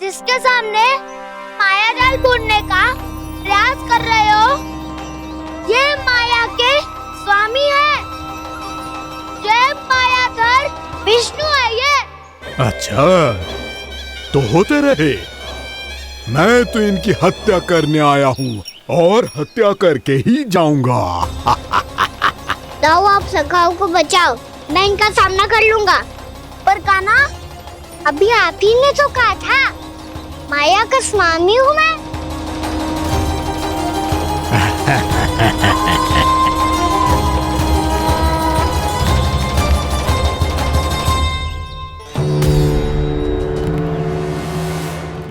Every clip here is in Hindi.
जिसके सामने माया जाल बुनने का प्रयास कर रहे हो, ये माया के स्वामी है। ये मायाधर विष्णु है ये। अच्छा, तो होते रहे। मैं तो इनकी हत्या करने आया हूँ और हत्या करके ही जाऊंगा। जाओ आप सखाओ को बचाओ, मैं इनका सामना कर लूंगा। पर कान्हा, अभी आप ही ने तो कहा था माया का स्वामी हूँ मैं।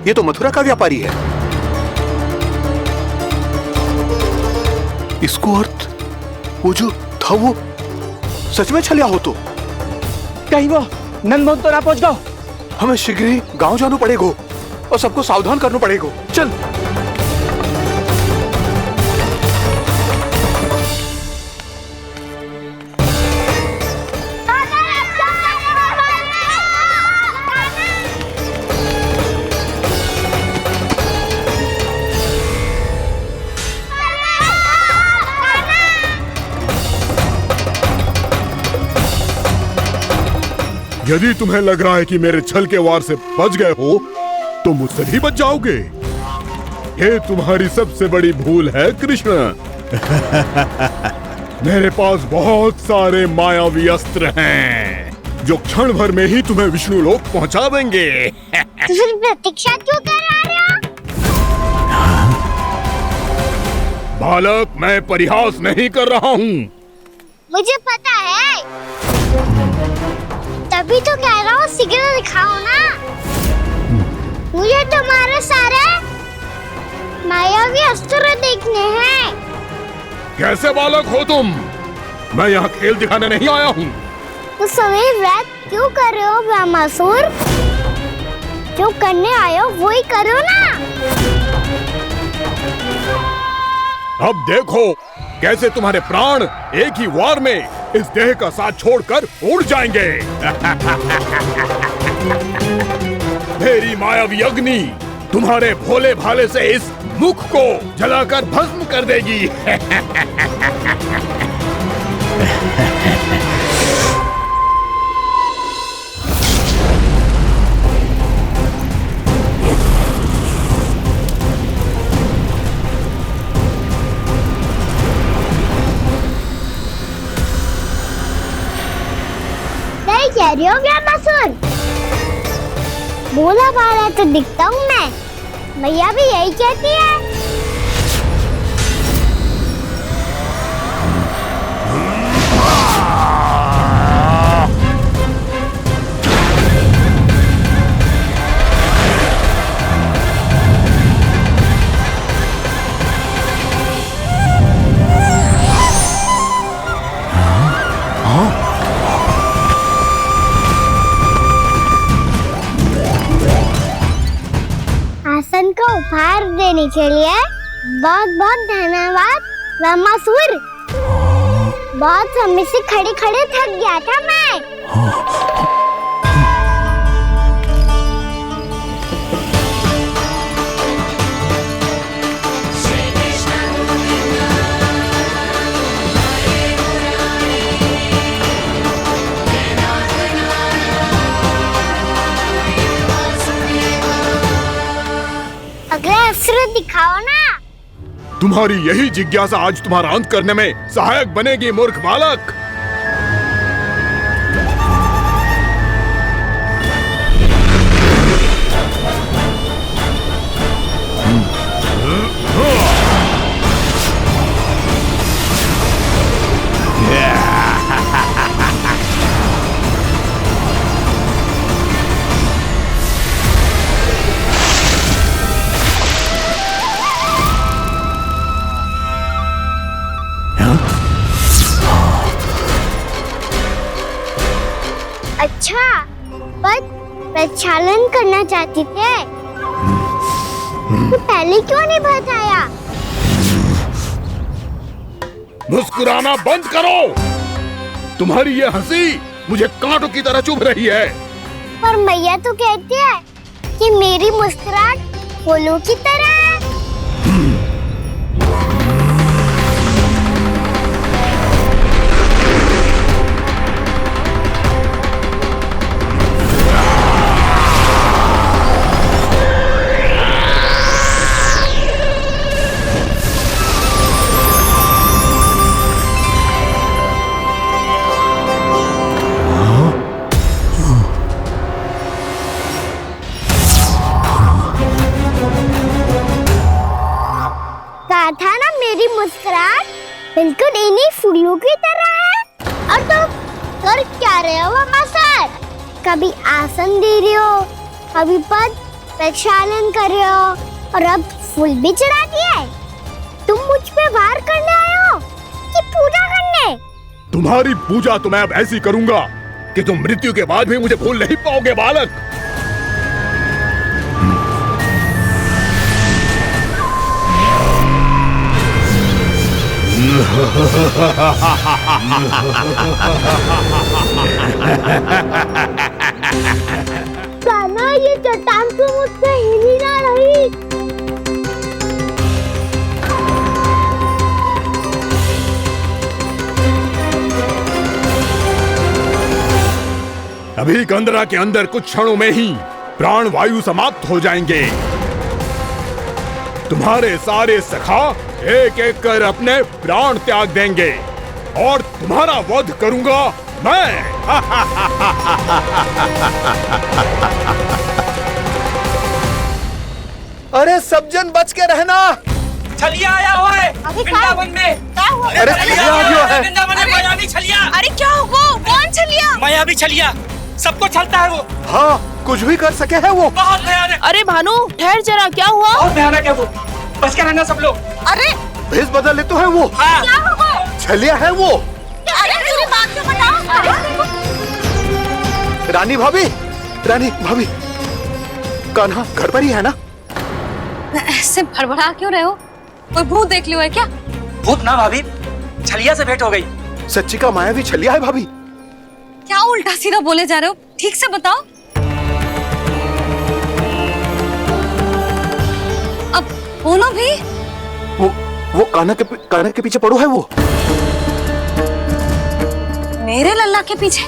ये तो मथुरा का व्यापारी है। इसको अर्थ वो जो था वो सच में छलिया हो तो कहीं वो नंदमोहन तो ना पहुंच गओ। हमें शीघ्र ही गांव जाना पड़ेगा और सबको सावधान करना पड़ेगा। चल। यदि तुम्हें लग रहा है कि मेरे छल के वार से बच गए हो, तो मुझसे भी बच जाओगे। ये तुम्हारी सबसे बड़ी भूल है कृष्ण। मेरे पास बहुत सारे मायावी अस्त्र हैं, जो क्षण भर में ही तुम्हें विष्णु लोक पहुंचा देंगे। तो फिर प्रतीक्षा क्यों कर रहे हो? बालक, मैं परिहास नहीं कर रहा हूँ। मुझे पता है, तभी तो कह रहा हूँ शीघ्र दिखाओ ना। मुझे तुम्हारे सारे मायावी अस्त्र देखने हैं। कैसे बालक हो तुम? मैं यहाँ खेल दिखाने नहीं आया हूँ। तो समय व्रत क्यों कर रहे हो ब्रह्मासुर? जो करने आए हो वो ही करो ना। अब देखो कैसे तुम्हारे प्राण एक ही वार में इस देह का साथ छोड़कर उड़ जाएंगे। मेरी मायावी अग्नि तुम्हारे भोले भाले से इस मुख को जलाकर भस्म कर देगी। कह रही हो ब्रह्मासुर? भोला भाला तो दिखता हूँ मैं। मैया भी यही कहती है। आसन का उपहार देने के लिए बहुत बहुत धन्यवाद ब्रह्मासुर। बहुत समय से खड़े खड़े थक गया था मैं। अगला अस्त्र दिखाओ ना। तुम्हारी यही जिज्ञासा आज तुम्हारा अंत करने में सहायक बनेगी मूर्ख बालक। अच्छा, पर प्रक्षालन करना चाहती थे तो पहले क्यों नहीं बताया? मुस्कुराना बंद करो। तुम्हारी ये हंसी मुझे कांटों की तरह चुभ रही है। पर मैया तो कहती है कि मेरी मुस्कुराहट फूलों की तरह है। कहा था ना मेरी मुस्कुराहट बिल्कुल इन्हीं फूलों की तरह है। और तुम कर क्या रहे हो मास्टर? कभी आसन दे रहे हो, कभी पद प्रक्षालन कर रहे हो और अब फूल भी चढ़ा दिए। तुम मुझ पे वार करने आए हो कि पूजा करने? तुम्हारी पूजा तो मैं अब ऐसी करूंगा कि तुम मृत्यु के बाद भी मुझे भूल नहीं पाओगे बालक। कान्हा, ये चट्टान तो मुझसे हिल ही ना रही। अभी कंदरा के अंदर कुछ क्षणों में ही प्राण वायु समाप्त हो जाएंगे। तुम्हारे सारे सखा एक एक कर अपने प्राण त्याग देंगे और तुम्हारा वध करूंगा मैं। अरे सब जन बच के रहना। छलिया आया हुआ है वृंदावन में। अरे छलिया आ गया है। वृंदावन में मायावी छलिया। अरे क्या हुआ? कौन छलिया? मायावी छलिया सबको छलता है वो। हाँ, कुछ भी कर सके है वो। बहुत भयानक। अरे भानु, ठहर जरा, क्या हुआ? बहुत भयानक है वो, बच के रहना सब लोग। अरे भेष बदल ले तो है वो। हाँ। क्या हुआ? छलिया है वो। अरे मेरी बात तो बताओ। रानी भाभी, रानी भाभी, कान्हा घर पर ही है ना? ऐसे भड़बड़ा क्यों रहे हो? कोई भूत देख लियो है क्या? भूत ना भाभी, छलिया से भेंट हो गई। सच्ची का मायावी छलिया है भाभी। क्या उल्टा सीधा बोले जा रहे हो? ठीक से बताओ। अब बोलो भी। वो कान्हा के पीछे पड़ो है वो। मेरे लल्ला के पीछे?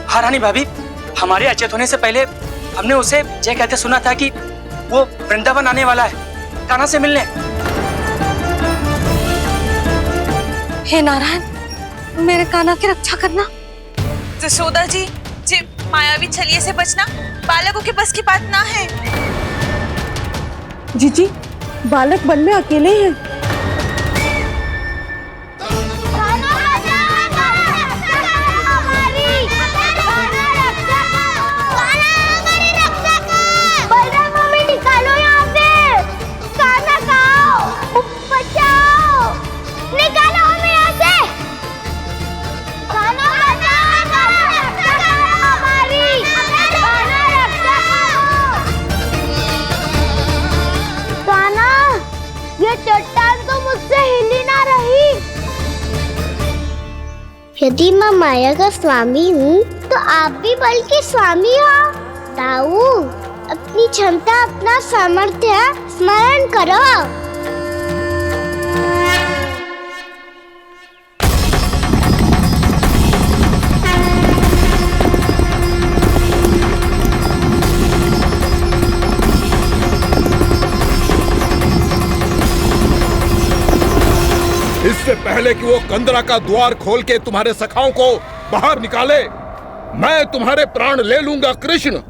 हाँ रानी भाभी, हमारे अचेत होने से पहले हमने उसे ये कहते सुना था कि वो वृंदावन आने वाला है कान्हा से मिलने। हे नारायण, मेरे कान्हा की रक्षा करना। जसोदा जी, मायावी छलिए से बचना बालकों के बस की बात ना है। जीजी, बालक वन में अकेले हैं। चट्टान तो मुझसे हिल ही ना रही। यदि मैं माया का स्वामी हूँ तो आप भी बल के स्वामी हो। ताऊ, अपनी क्षमता, अपना सामर्थ्य स्मरण करो। इससे पहले कि वो कंदरा का द्वार खोल के तुम्हारे सखाओं को बाहर निकाले, मैं तुम्हारे प्राण ले लूंगा कृष्ण।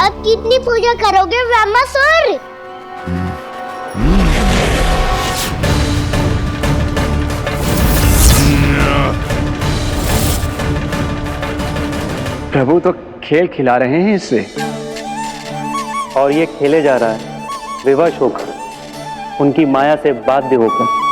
अब कितनी पूजा करोगे ब्रह्मासुर? प्रभु तो खेल खिला रहे हैं इससे, और ये खेले जा रहा है विवश होकर, उनकी माया से बाध्य होकर।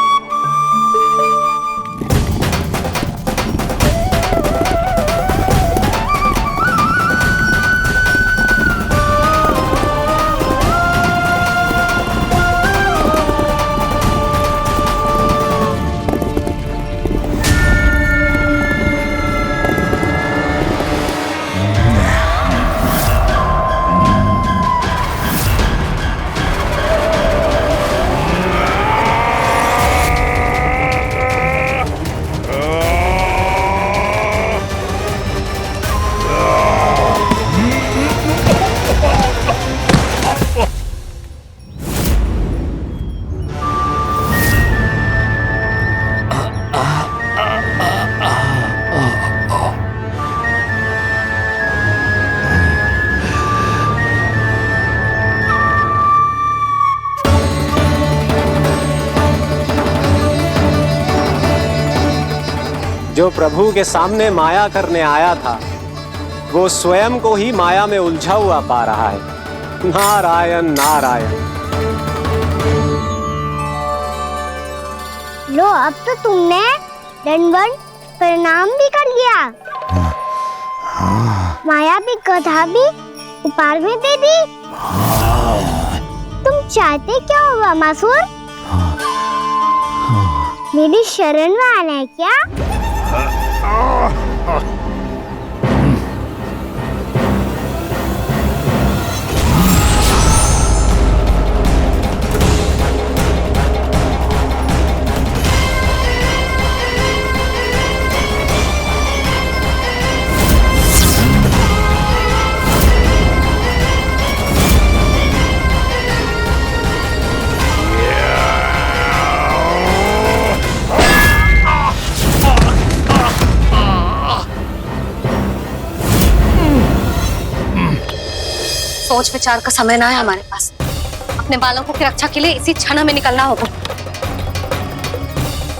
जो प्रभु के सामने माया करने आया था, वो स्वयं को ही माया में उलझा हुआ पा रहा है। नारायण नारायण। लो, अब तो तुमने दंडवत प्रणाम भी कर लिया, माया भी कथा भी उपहार में दे दी। तुम चाहते क्या हो ब्रह्मासुर? मेरी शरण में आना है क्या? सोच विचार का समय ना है हमारे पास। अपने बालकों की रक्षा के लिए इसी क्षण में निकलना होगा।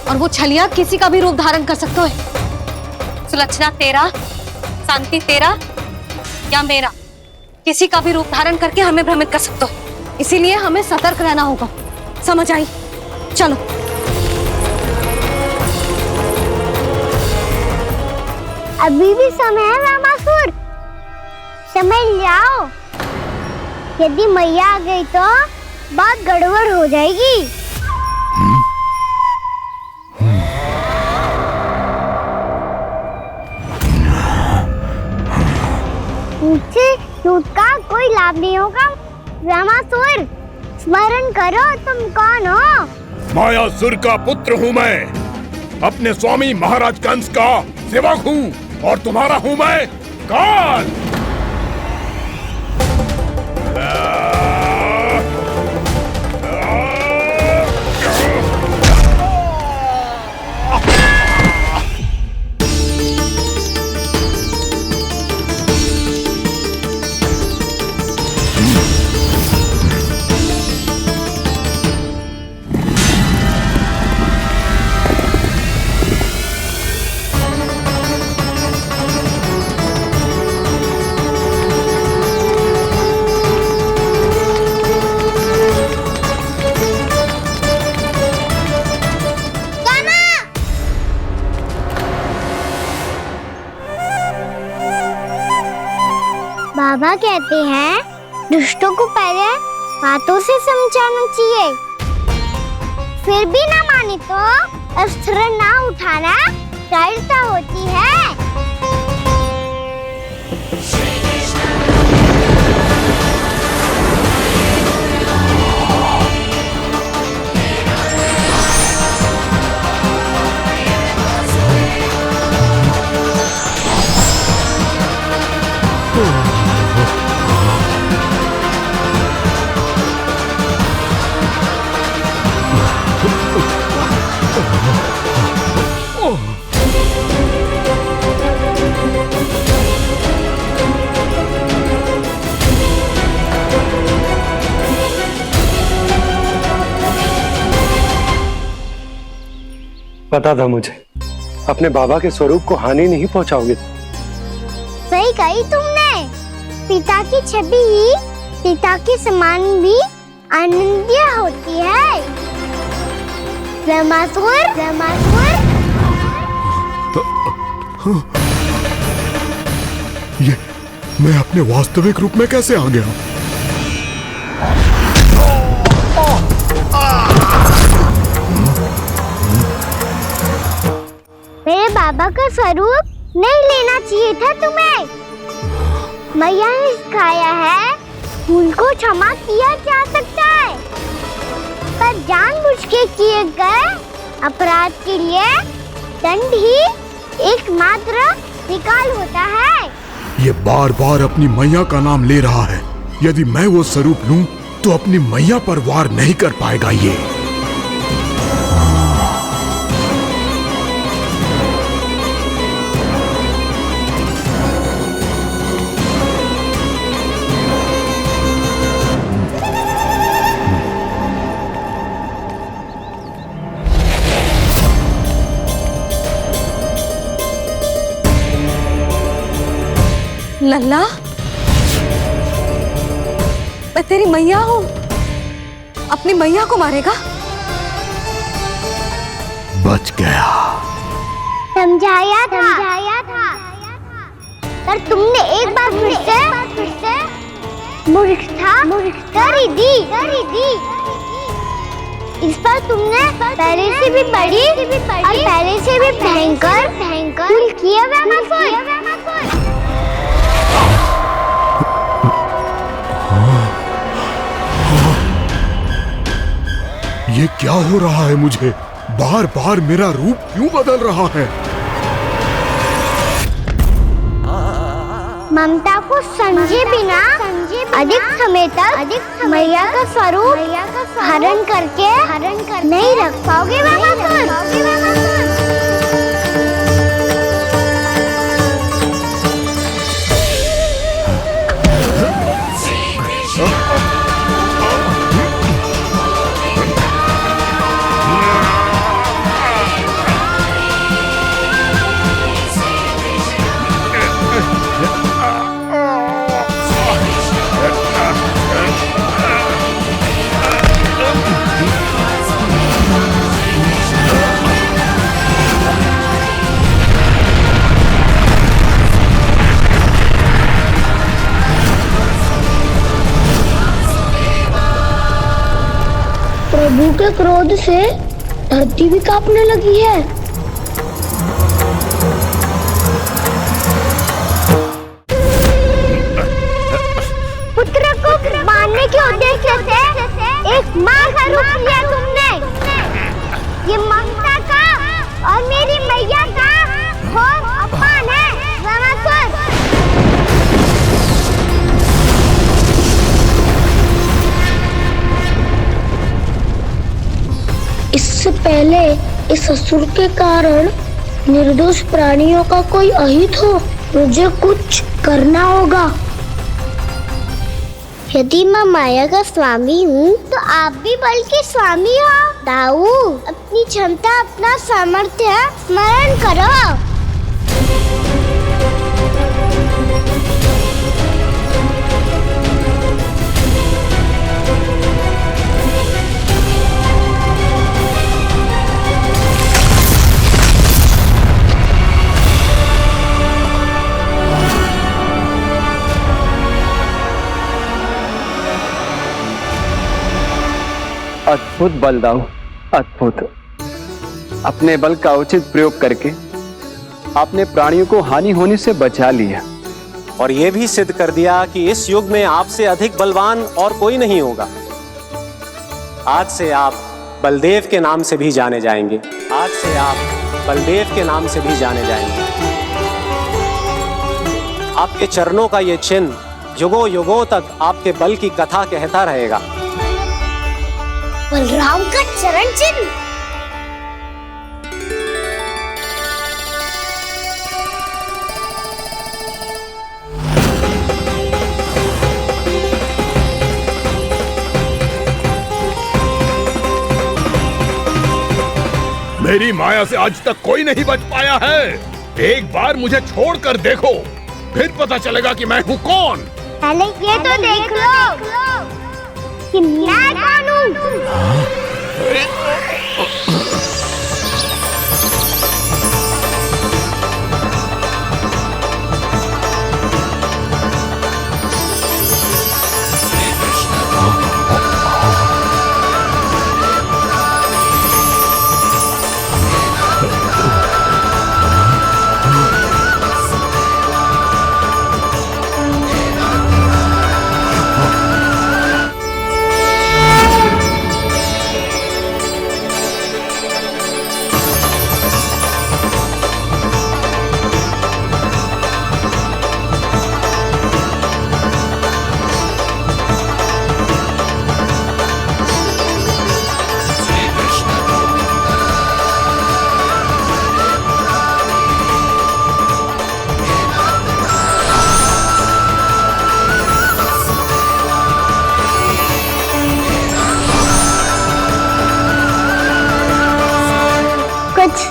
और वो छलिया किसी का भी रूप धारण कर सकते है। सुलक्षणा तेरा, शांति तेरा या मेरा, किसी का भी रूप धारण करके हमें भ्रमित कर सकते हो। इसीलिए हमें सतर्क रहना होगा। समझ आई? चलो। अभी भी समय है ब्रह्मासुर, समझ जाओ। यदि मैया आ गई तो बात गड़बड़ हो जाएगी। मुझसे झूठ का कोई लाभ नहीं होगा। ब्रह्मासुर, स्मरण करो तुम कौन हो। मायासुर का पुत्र हूँ मैं, अपने स्वामी महाराज कंस का सेवक हूँ, और तुम्हारा हूँ मैं काल। बाबा कहते हैं दुष्टों को पहले बातों से समझाना चाहिए, फिर भी ना माने तो अस्त्र ना उठाना दृढ़ता होती है। पता था मुझे अपने बाबा के स्वरूप को हानि नहीं पहुंचाओगे। सही कही तुमने। पिता की छवि ही पिता के समान भी आनंदीय होती है। ब्रह्मासुर, ब्रह्मासुर। ये मैं अपने वास्तविक रूप में कैसे आ गया? मेरे बाबा का स्वरूप नहीं लेना चाहिए था तुम्हें। मैया ने सिखाया है भूल को क्षमा किया जा सकता है, पर जानबूझ के किए गए अपराध के लिए दंड ही एकमात्र निकाल होता है। ये बार बार अपनी मैया का नाम ले रहा है। यदि मैं वो स्वरूप लूं तो अपनी मैया पर वार नहीं कर पाएगा ये। लल्ला, मैं तेरी मैया हूँ, अपनी मैया को मारेगा? बच गया। समझाया था, पर तुमने एक बार फिर से मूर्खता कर ही दी। इस पर तुमने पहले से भी बड़ी और पहले से भी भयंकर भूल किया ब्रह्मासुर। ये क्या हो रहा है मुझे? बार बार मेरा रूप क्यों बदल रहा है? ममता को समझे बिना अधिक समय तक मैया का स्वरूप हरण करके नहीं रख पाओगे ब्रह्मासुर। प्रभु के क्रोध से धरती भी कांपने लगी है। पुत्र को मारने के उद्देश्य से एक मां का रूप लिया तुमने। ये ममता का और मेरी मैया का घोर अपमान है ब्रह्मासुर। इससे पहले इस असुर के कारण निर्दोष प्राणियों का कोई अहित हो, मुझे कुछ करना होगा। यदि मैं माया का स्वामी हूँ तो आप भी बल के स्वामी हो। दाऊ, अपनी क्षमता, अपना सामर्थ्य स्मरण करो। अद्भुत बलदाऊ, अद्भुत। अपने बल का उचित प्रयोग करके आपने प्राणियों को हानि होने से बचा लिया और ये भी सिद्ध कर दिया कि इस युग में आपसे अधिक बलवान और कोई नहीं होगा। आज से आप बलदेव के नाम से भी जाने जाएंगे। आज से आप बलदेव के नाम से भी जाने जाएंगे। आपके चरणों का ये चिन्ह युगों युगों तक आपके बल की कथा कहता रहेगा। बलराम का चरण चिन्ह। मेरी माया से आज तक कोई नहीं बच पाया है। एक बार मुझे छोड़कर देखो, फिर पता चलेगा कि मैं हूँ कौन। पहले ये तो देख लो कि मैं कौन हूँ।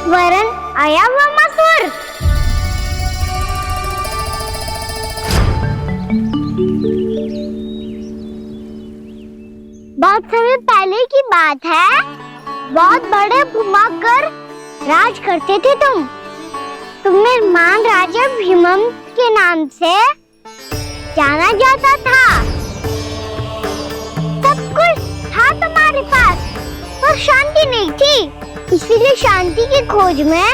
वरन आया वमासुर। बहुत समय पहले की बात है, बहुत बड़े घुमाकर राज करते थे तुम्हें मान राजा भीमम के नाम से जाना जाता था। सब कुछ था तुम्हारे पास, पर शांति नहीं थी। इसीलिए शांति की खोज में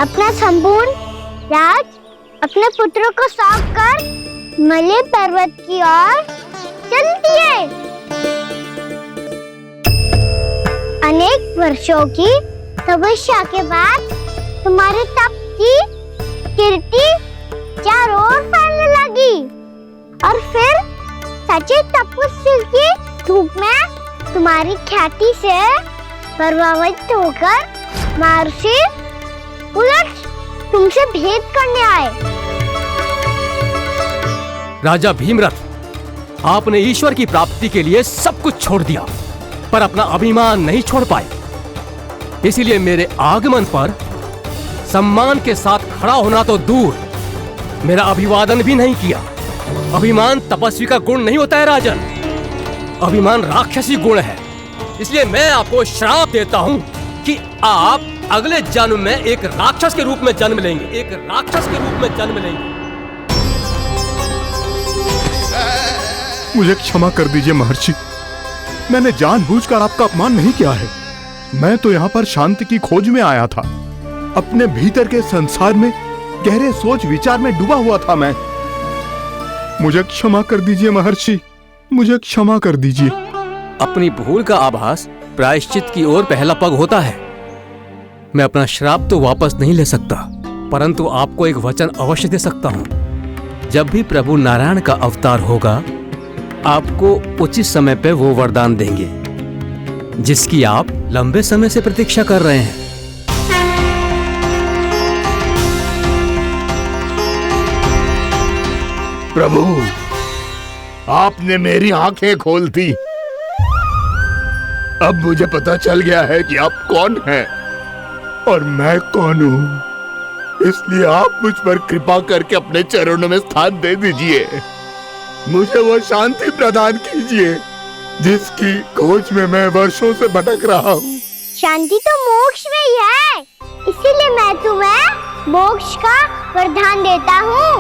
अपना संपूर्ण राज अपने पुत्रों को सौंप कर मलय पर्वत की ओर चल दिए। अनेक वर्षों की तपस्या के बाद तुम्हारे तप की कीर्ति चारों ओर फैलने लगी और फिर सच्चे तपस्वी के रूप में तुम्हारी ख्याति से प्रभावित होकर महर्षि उलट तुमसे भेंट करने आए। राजा भीमरथ, आपने ईश्वर की प्राप्ति के लिए सब कुछ छोड़ दिया, पर अपना अभिमान नहीं छोड़ पाए। इसीलिए मेरे आगमन पर सम्मान के साथ खड़ा होना तो दूर, मेरा अभिवादन भी नहीं किया। अभिमान तपस्वी का गुण नहीं होता है राजन, अभिमान राक्षसी गुण है। इसलिए मैं आपको श्राप देता हूँ कि आप अगले जन्म में एक राक्षस के रूप में जन्म लेंगे, एक राक्षस के रूप में जन्म लेंगे। मुझे क्षमा कर दीजिए महर्षि, मैंने जानबूझकर आपका अपमान नहीं किया है। मैं तो यहाँ पर शांति की खोज में आया था। अपने भीतर के संसार में गहरे सोच विचार में डूबा हुआ था मैं। मुझे क्षमा कर दीजिए महर्षि, मुझे क्षमा कर दीजिए। अपनी भूल का आभास प्रायश्चित की ओर पहला पग होता है। मैं अपना श्राप तो वापस नहीं ले सकता, परंतु आपको एक वचन अवश्य दे सकता हूँ। जब भी प्रभु नारायण का अवतार होगा, आपको उचित समय पे वो वरदान देंगे जिसकी आप लंबे समय से प्रतीक्षा कर रहे हैं। प्रभु, आपने मेरी आंखें खोल दी। अब मुझे पता चल गया है कि आप कौन हैं और मैं कौन हूँ। इसलिए आप मुझ पर कृपा करके अपने चरणों में स्थान दे दीजिए। मुझे वो शांति प्रदान कीजिए जिसकी खोज में मैं वर्षों से भटक रहा हूँ। शांति तो मोक्ष में ही है, इसीलिए मैं तुम्हें मोक्ष का वरदान देता हूँ।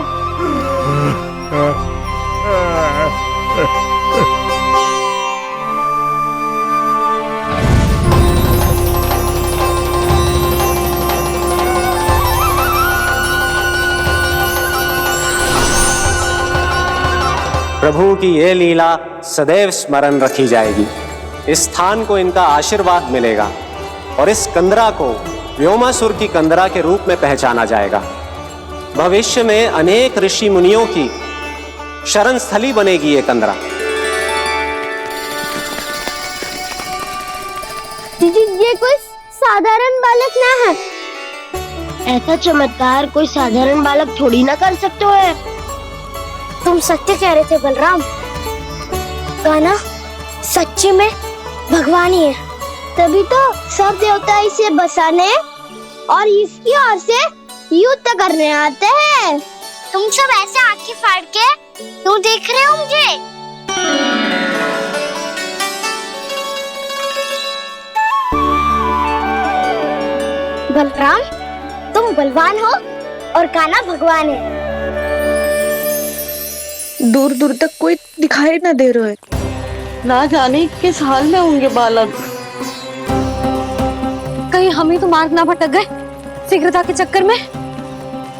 प्रभु की ये लीला सदैव स्मरण रखी जाएगी। इस स्थान को इनका आशीर्वाद मिलेगा और इस कंदरा को व्योमासुर की कंदरा के रूप में पहचाना जाएगा। भविष्य में अनेक ऋषि मुनियों की शरण स्थली बनेगी ये कंदरा। ये कोई साधारण बालक ना है। ऐसा चमत्कार कोई साधारण बालक थोड़ी ना कर सकते हो। तुम सत्य कह रहे थे बलराम, गाना सच्ची में भगवान ही है। तभी तो सब देवता इसे बसाने और इसकी ओर से युद्ध करने आते हैं। तुम सब ऐसे आंखें फाड़ के क्यों देख रहे हो मुझे? बलराम, तुम बलवान हो और कान्हा भगवान है। दूर दूर तक कोई दिखाई ना दे रहा है। ना जाने किस हाल में होंगे बालक। कहीं हम ही तो मार्ग ना भटक गए शीघ्रता के चक्कर में।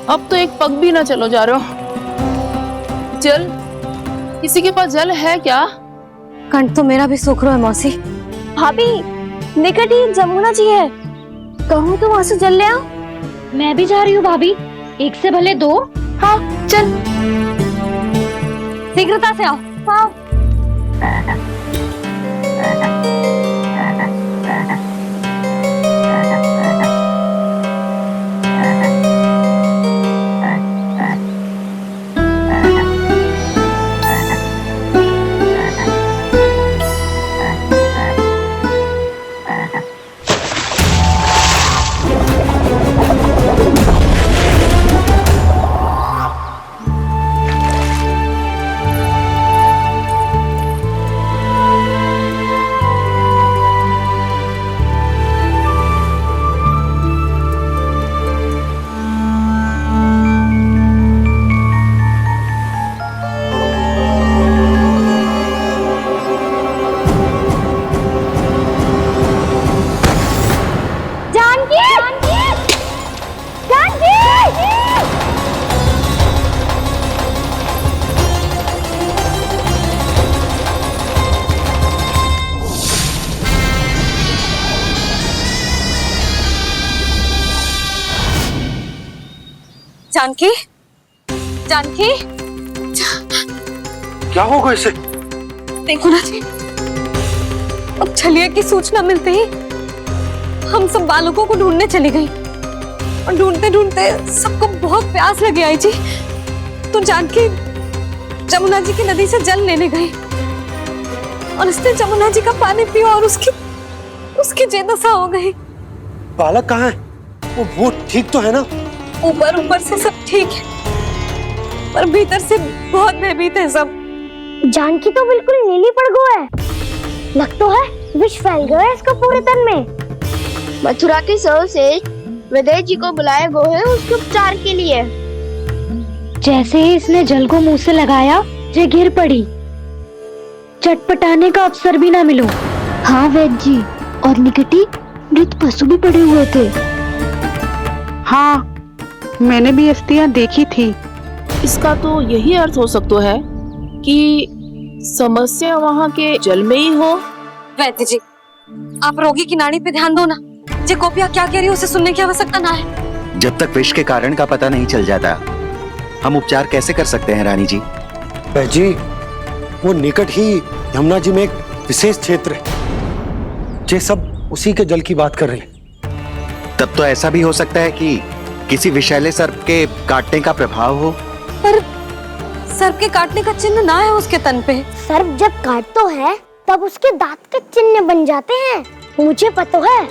अब तो एक पग भी ना चलो जा रहे हो। जल, किसी के पास जल है क्या? कंठ तो मेरा भी सूख रहा है मौसी। भाभी, निकट ही जमुना जी है, कहूँ तो वहाँ से जल ले आओ। मैं भी जा रही हूँ भाभी, एक से भले दो। हाँ चल, शीघ्रता से आओ। हाँ। जानकी, जानकी, क्या होगा इसे? देखो ना जी, अब छलिया की सूचना मिलते ही हम सब बालकों को ढूंढने चली गई और ढूंढते ढूंढते सबको बहुत प्यास लगी आई जी। तो जानकी जमुना जी की नदी से जल लेने गई और उसने जमुना जी का पानी पिया और उसकी जेदशा हो गई। बालक कहाँ है? वो ठीक तो है ना? ऊपर ऊपर से सब ठीक है पर भीतर से बहुत भयभीत है सब। जानकी तो बिल्कुल नीली पड़ गई है। लग तो है विष फैल गया है इसका पूरे तन में। मथुरा के सर्वश्रेष्ठ विदेह जी को बुलाया गया है उसके उपचार के लिए। जैसे ही इसने जल को मुंह से लगाया, ये गिर पड़ी। चटपटाने का अवसर भी ना मिलो। हाँ वैद्य जी, और निकटी मृत पशु भी पड़े हुए थे। हाँ, मैंने भी अस्थियां देखी थी। इसका तो यही अर्थ हो सकता है कि समस्या वहाँ के जल में ही हो। वैद्य जी, आप रोगी की नाड़ी पे ध्यान दो ना। जे गोपिया क्या कह रही है उसे सुनने की आवश्यकता ना है। जब तक विष के कारण का पता नहीं चल जाता, हम उपचार कैसे कर सकते हैं रानी जी? जी, वो निकट ही यमुना जी में एक विशेष क्षेत्र है। ये सब उसी के जल की बात कर रहे हैं। तब तो ऐसा भी हो सकता है कि किसी विषैले सर्प के काटने का प्रभाव हो। पर सर्प के काटने का चिन्ह ना है उसके तन पे। सर्प जब काटता है तब उसके दांत के चिन्ह बन जाते हैं। मुझे पता है,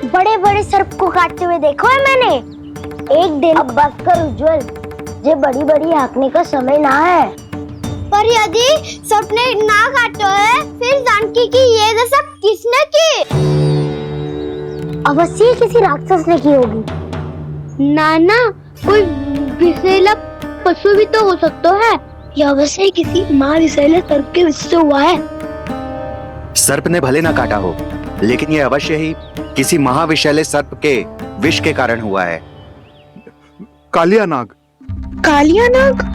बड़े बड़े सर्प को काटते हुए देखो है मैंने। एक दिन अब बात कर उज्जवल, ये बड़ी बड़ी हाँकने का समय ना है। पर यदि सर्प ने ना काटा है, फिर जानकी की ये दशा किसने की? अवश्य किसी राक्षस ने की होगी। नाना, कोई विषैला पशु भी तो हो सकता है। यह अवश्य किसी महाविषैले सर्प के विष से हुआ है। सर्प ने भले ना काटा हो, लेकिन यह अवश्य ही किसी महाविषैले सर्प के विष के कारण हुआ है। कालिया नाग। कालिया नाग?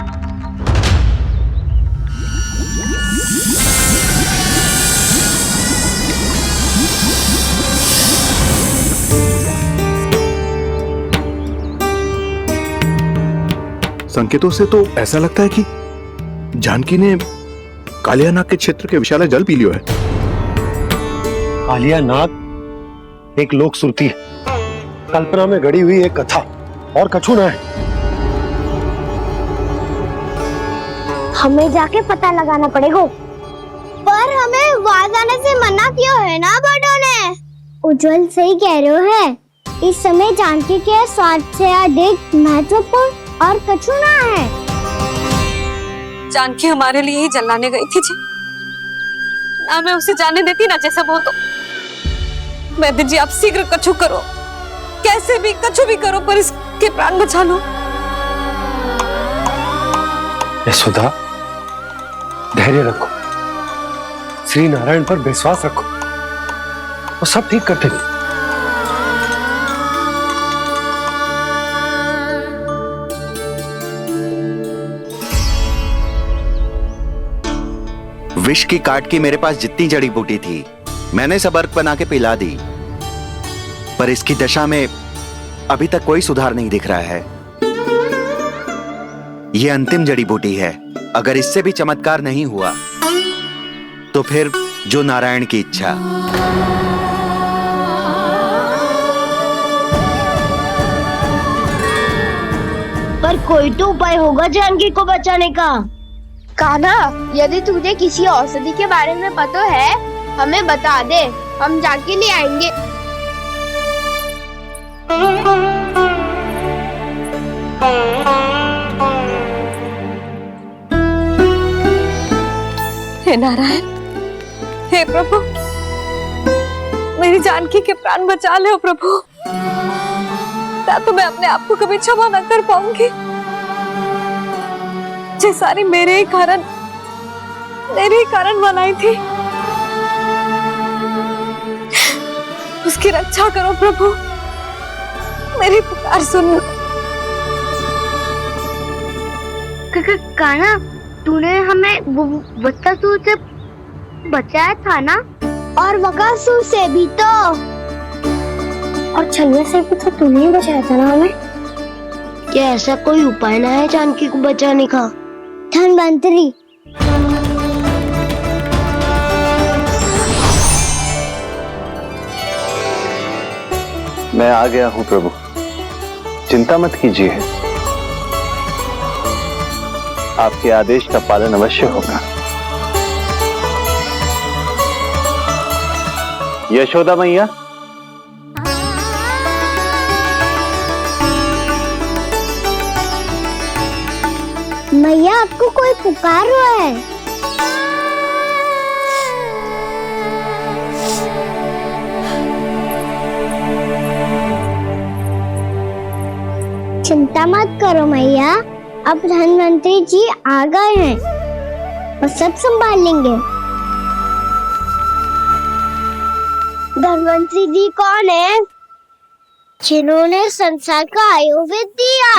संकेतों से तो ऐसा लगता है कि जानकी ने कालिया नाग के क्षेत्र के विशाल जल पी लियो है। कालिया नाग एक लोक श्रुति है, कल्पना में गढ़ी हुई एक कथा, और कछु ना है। हमें जाके पता लगाना पड़ेगा। पर हमें वहां जाने से मना किया है ना बड़ों ने। उज्जवल सही कह रहे हो है। इस समय जानकी के स्वार्थ से अधिक महत्वपूर्ण और कछु ना है। जानकी हमारे लिए ही जलाने गई थी जी, ना मैं उसे जाने देती ना जैसा वो तो। वैद्य जी आप शीघ्र कछु करो, कैसे भी कछु भी करो, पर इसके प्राण बचा लो। यशोदा, धैर्य रखो, श्री नारायण पर विश्वास रखो, वो सब ठीक कर देंगे। विष की काट की मेरे पास जितनी जड़ी बूटी थी मैंने सब अर्क बना के पिला दी, पर इसकी दशा में अभी तक कोई सुधार नहीं दिख रहा है। यह अंतिम जड़ी बूटी है, अगर इससे भी चमत्कार नहीं हुआ तो फिर जो नारायण की इच्छा। पर कोई तो उपाय होगा जानकी को बचाने का। कान्हा, यदि तुझे किसी औषधि के बारे में पता है हमें बता दे, हम जाके ले आएंगे। हे नारायण, हे प्रभु, मेरी जानकी के प्राण बचा ले प्रभु। या तो मैं अपने आप को कभी क्षमा न कर पाऊंगी। ये सारी मेरे ही कारण बनाई थी। उसकी रक्षा करो प्रभु, मेरी पुकार सुनो। कान्हा, तूने हमें बत्तासुर से बचाया था ना, और बकासुर से भी तो, और छलिया से भी तो तूने ही बचाया था ना हमें। क्या ऐसा कोई उपाय ना है जानकी को बचाने का? धन्वंतरी, मैं आ गया हूं प्रभु, चिंता मत कीजिए, आपके आदेश का पालन अवश्य होगा। यशोदा मैया, मैया आपको कोई पुकार रहा है। चिंता मत करो मैया, अब धन्वंतरी जी आ गए हैं और सब संभाल लेंगे। धन्वंतरी जी कौन है? जिन्होंने संसार का आयुर्वेद दिया,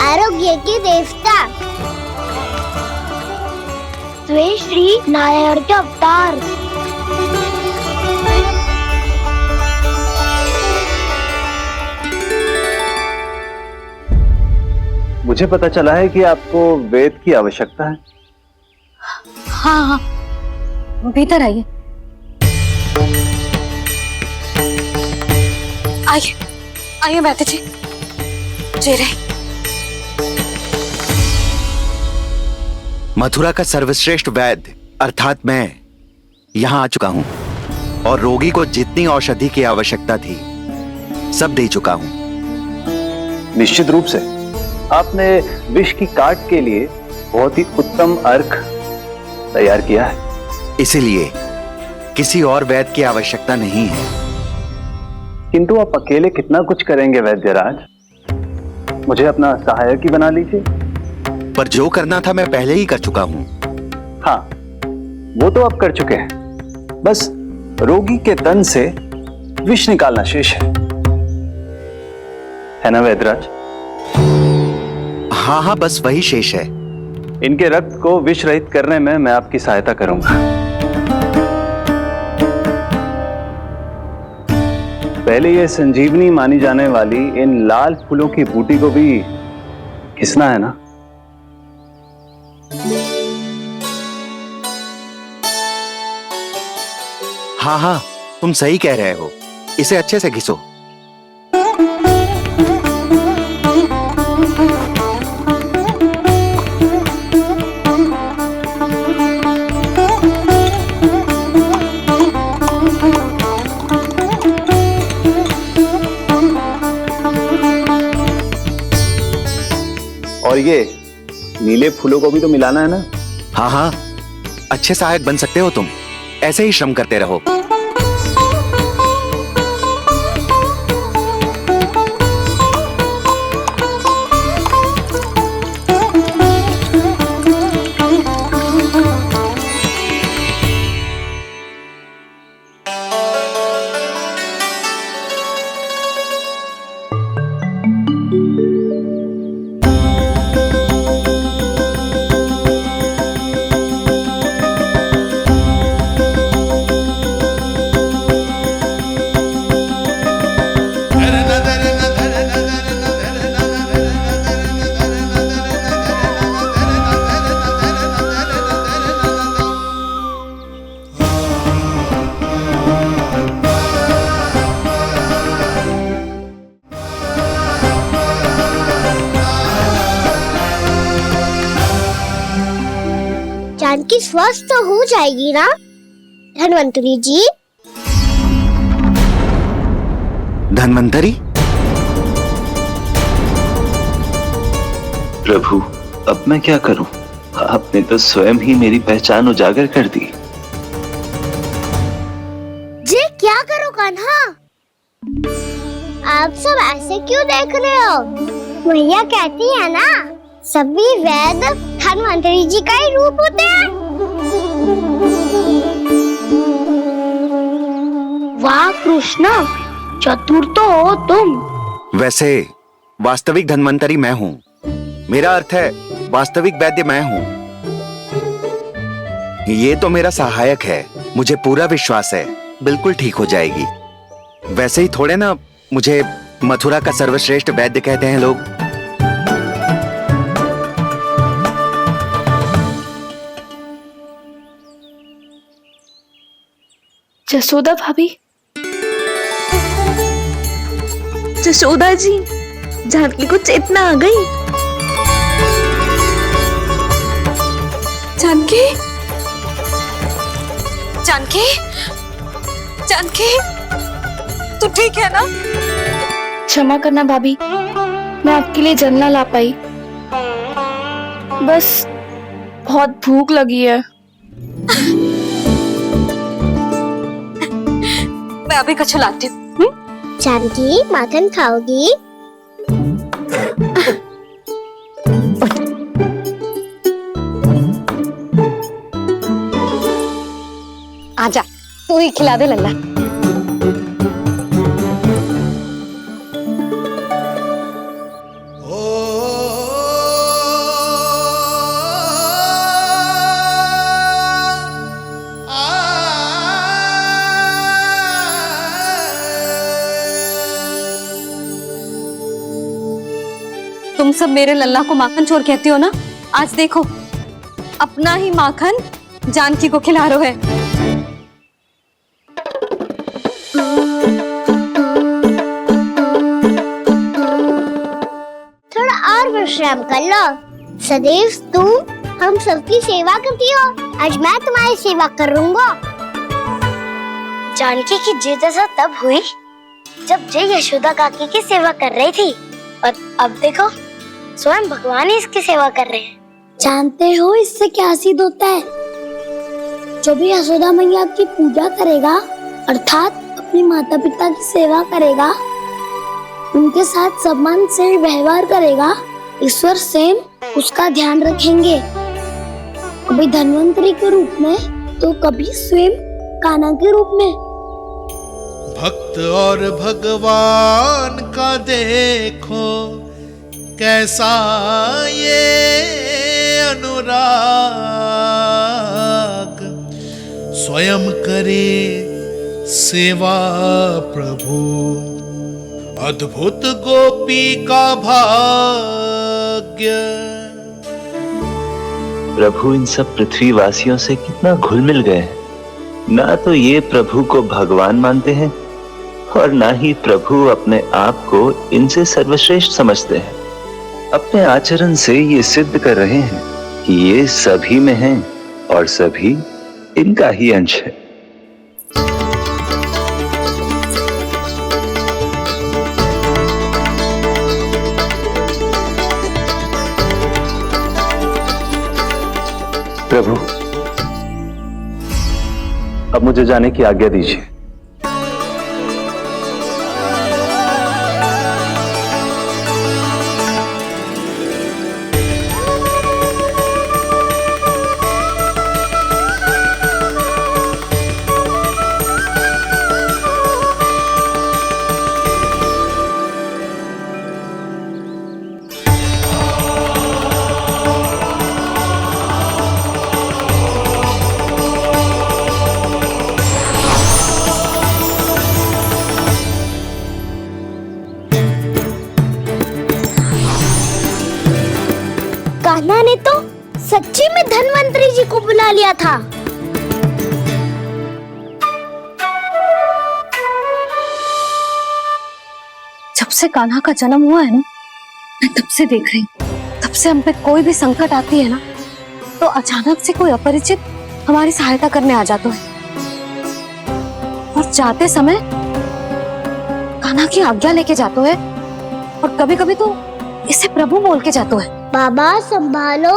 आरोग्य के देवता, वे श्री नारायण के अवतार। मुझे पता चला है कि आपको वेद की आवश्यकता है। हाँ हाँ, भीतर आइए। आइए आइए बैठे जी, जी रहे। मथुरा का सर्वश्रेष्ठ वैद्य अर्थात मैं यहाँ आ चुका हूँ और रोगी को जितनी औषधि की आवश्यकता थी सब दे चुका हूँ। निश्चित रूप से आपने विष की काट के लिए बहुत ही उत्तम अर्क तैयार किया है, इसीलिए किसी और वैद्य की आवश्यकता नहीं है। किंतु आप अकेले कितना कुछ करेंगे वैद्यराज, मुझे अपना सहायक ही बना लीजिए। पर जो करना था मैं पहले ही कर चुका हूँ। हाँ, वो तो आप कर चुके हैं, बस रोगी के तन से विष निकालना शेष है ना वैद्यराज? हाँ हाँ, बस वही शेष है। इनके रक्त को विष रहित करने में मैं आपकी सहायता करूंगा। पहले ये संजीवनी मानी जाने वाली इन लाल फूलों की बूटी को भी घिसना है ना? हाँ हाँ, तुम सही कह रहे हो, इसे अच्छे से घिसो। नीले फूलों को भी तो मिलाना है ना। हाँ हाँ, अच्छे सहायक बन सकते हो तुम, ऐसे ही श्रम करते रहो। जानकी स्वस्थ तो हो जाएगी ना धन्वंतरी जी? धन्वंतरी? प्रभु, अब मैं क्या करूं? आपने तो स्वयं ही मेरी पहचान उजागर कर दी। जी क्या करो कान्हा? आप सब ऐसे क्यों देख रहे हो? मैया कहती है ना, सभी वेद धन्वंतरी जी का ही रूप होते हैं। वाह कृष्णा, चतुर तो हो तुम। वैसे वास्तविक धन्वंतरी मैं हूँ। मेरा अर्थ है वास्तविक वैद्य मैं हूँ। ये तो मेरा सहायक है, मुझे पूरा विश्वास है बिल्कुल ठीक हो जाएगी। वैसे ही थोड़े ना मुझे मथुरा का सर्वश्रेष्ठ वैद्य कहते हैं लोग। जसोदा भाभी, जसोदा जी, जानकी को चेतना आ गई। जानकी, जानकी, जानकी, तू ठीक है ना? क्षमा करना भाभी, मैं आपके लिए जल ना ला पाई। बस बहुत भूख लगी है। मैं अभी कछु लाती हूँ। जानकी माखन खाओगी? आजा, तू ही खिला दे लल्ला। तुम सब मेरे लल्ला को माखन चोर कहती हो ना? आज देखो, अपना ही माखन जानकी को खिला रहे है। थोड़ा और विश्राम कर लो। सदैव तुम हम सबकी सेवा करती हो, आज मैं तुम्हारी सेवा करूंगा। जानकी की जिद तब हुई जब जय यशोदा काकी की सेवा कर रही थी, और अब देखो स्वयं भगवान ही इसकी सेवा कर रहे हैं। जानते हो इससे क्या सिद्ध होता है? जो भी यशोदा मैया की पूजा करेगा, अर्थात अपने माता पिता की सेवा करेगा, उनके साथ सम्मान से व्यवहार करेगा, ईश्वर स्वयं उसका ध्यान रखेंगे। कभी धन्वंतरी के रूप में तो कभी स्वयं कान्हा के रूप में। भक्त और भगवान का देखो कैसा ये अनुराग, स्वयं करे सेवा प्रभु, अद्भुत गोपी का भाग्य। प्रभु इन सब पृथ्वीवासियों से कितना घुल मिल गए। ना तो ये प्रभु को भगवान मानते हैं और ना ही प्रभु अपने आप को इनसे सर्वश्रेष्ठ समझते हैं। अपने आचरण से ये सिद्ध कर रहे हैं कि ये सभी में हैं और सभी इनका ही अंश है। प्रभु, अब मुझे जाने की आज्ञा दीजिए। कान्हा ने तो सच्ची में धन्वंतरी जी को बुला लिया था। जब से कान्हा का जन्म हुआ है ना, मैं तब से देख रही हूँ, तब से हम पे कोई भी संकट आती है ना, तो अचानक से कोई अपरिचित हमारी सहायता करने आ जाता है, और जाते समय कान्हा की आज्ञा लेके जाते है, और कभी कभी तो इसे प्रभु बोल के जाते है। बाबा संभालो।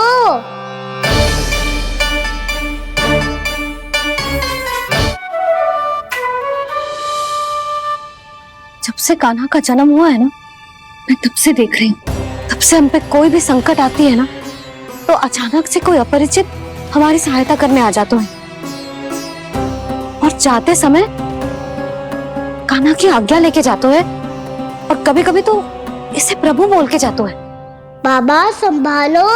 जब से कान्हा का जन्म हुआ है ना, मैं तब से देख रही हूँ, तब से हम पे कोई भी संकट आती है ना, तो अचानक से कोई अपरिचित हमारी सहायता करने आ जाता है, और जाते समय कान्हा की आज्ञा लेके जाते है, और कभी कभी तो इसे प्रभु बोल के जाते है। बाबा संभालो।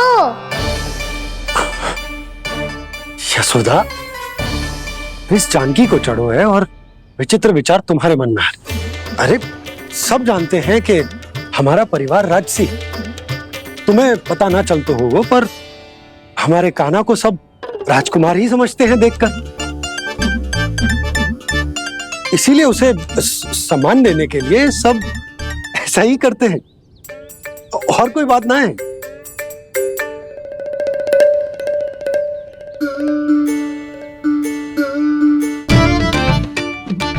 यशोदा, इस जानकी को चढ़ो है और विचित्र विचार तुम्हारे मन में है। अरे सब जानते हैं कि हमारा परिवार राजसी, तुम्हें पता ना चलते होगा, पर हमारे कान्हा को सब राजकुमार ही समझते हैं देखकर, इसीलिए उसे सम्मान देने के लिए सब ऐसा ही करते हैं, और कोई बात ना है।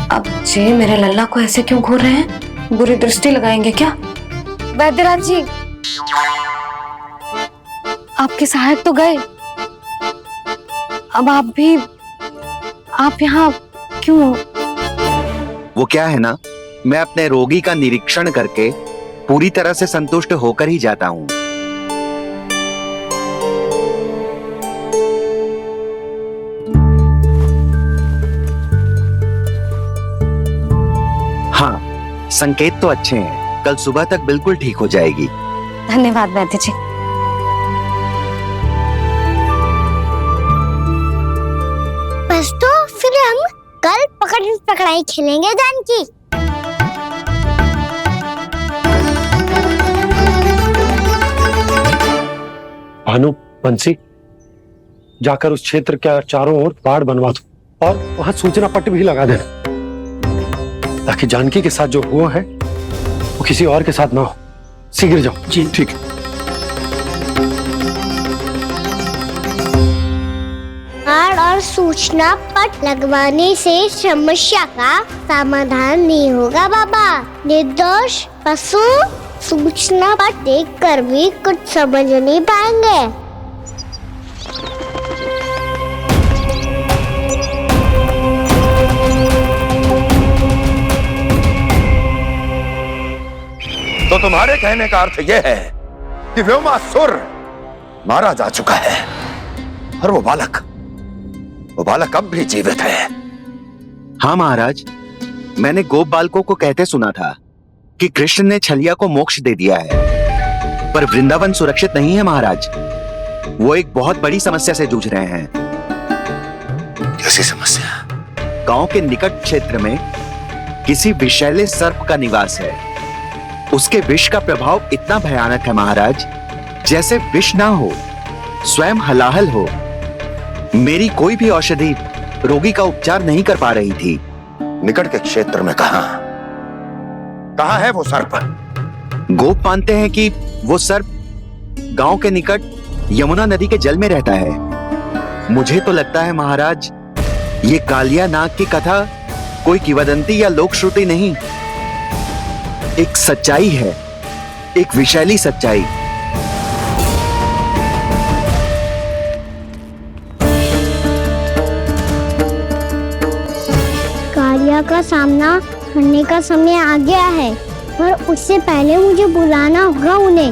अब जे मेरे लल्ला को ऐसे क्यों घूर रहे हैं? बुरी दृष्टि लगाएंगे क्या? वैद्यराज जी, आपके सहायक तो गए, अब आप यहाँ क्यों? वो क्या है ना, मैं अपने रोगी का निरीक्षण करके पूरी तरह से संतुष्ट होकर ही जाता हूँ। हाँ, संकेत तो अच्छे हैं, कल सुबह तक बिल्कुल ठीक हो जाएगी। धन्यवाद वैद्य जी। बस तो फिर हम कल पकड़न पकड़ाई खेलेंगे जानकी। भानु, बंसी, जाकर उस क्षेत्र के चारों ओर बाड़ बनवा दो और वहां सूचना पट्ट भी लगा देना, ताकि जानकी के साथ जो हुआ है वो किसी और के साथ ना हो। शीघ्र जाओ। जी ठीक है। बाड़ और सूचना पट लगवाने से समस्या का समाधान नहीं होगा बाबा। निर्दोष पशु सूचना पट देखकर भी कुछ समझ नहीं पाएंगे। तो तुम्हारे कहने का अर्थ यह है कि व्योमासुर मारा जा चुका है, और वो बालक अब भी जीवित है। हाँ महाराज, मैंने गोप बालकों को कहते सुना था कि कृष्ण ने छलिया को मोक्ष दे दिया है, पर वृंदावन सुरक्षित नहीं है महाराज। वो एक बहुत बड़ी समस्या से जूझ रहे हैं। कैसी समस्या? गांव के निकट क्षेत्र में किसी विषैले सर्प का निवास है। उसके विष का प्रभाव इतना भयानक है महाराज, जैसे विष ना हो, स्वयं हलाहल हो। मेरी कोई भी औषधि रोगी का उपचार नहीं कर पा रही थी। निकट के क्षेत्र में कहाँ है वो सर्प? गोप मानते हैं कि वो सर्प गांव के निकट यमुना नदी के जल में रहता है। मुझे तो लगता है महाराज, ये कालिया नाग की कथा कोई किंवदंती या लोक श्रुति नहीं, एक सच्चाई है, एक विषैली सच्चाई। कालिया का सामना करने का समय आ गया है, पर उससे पहले मुझे बुलाना होगा उन्हें।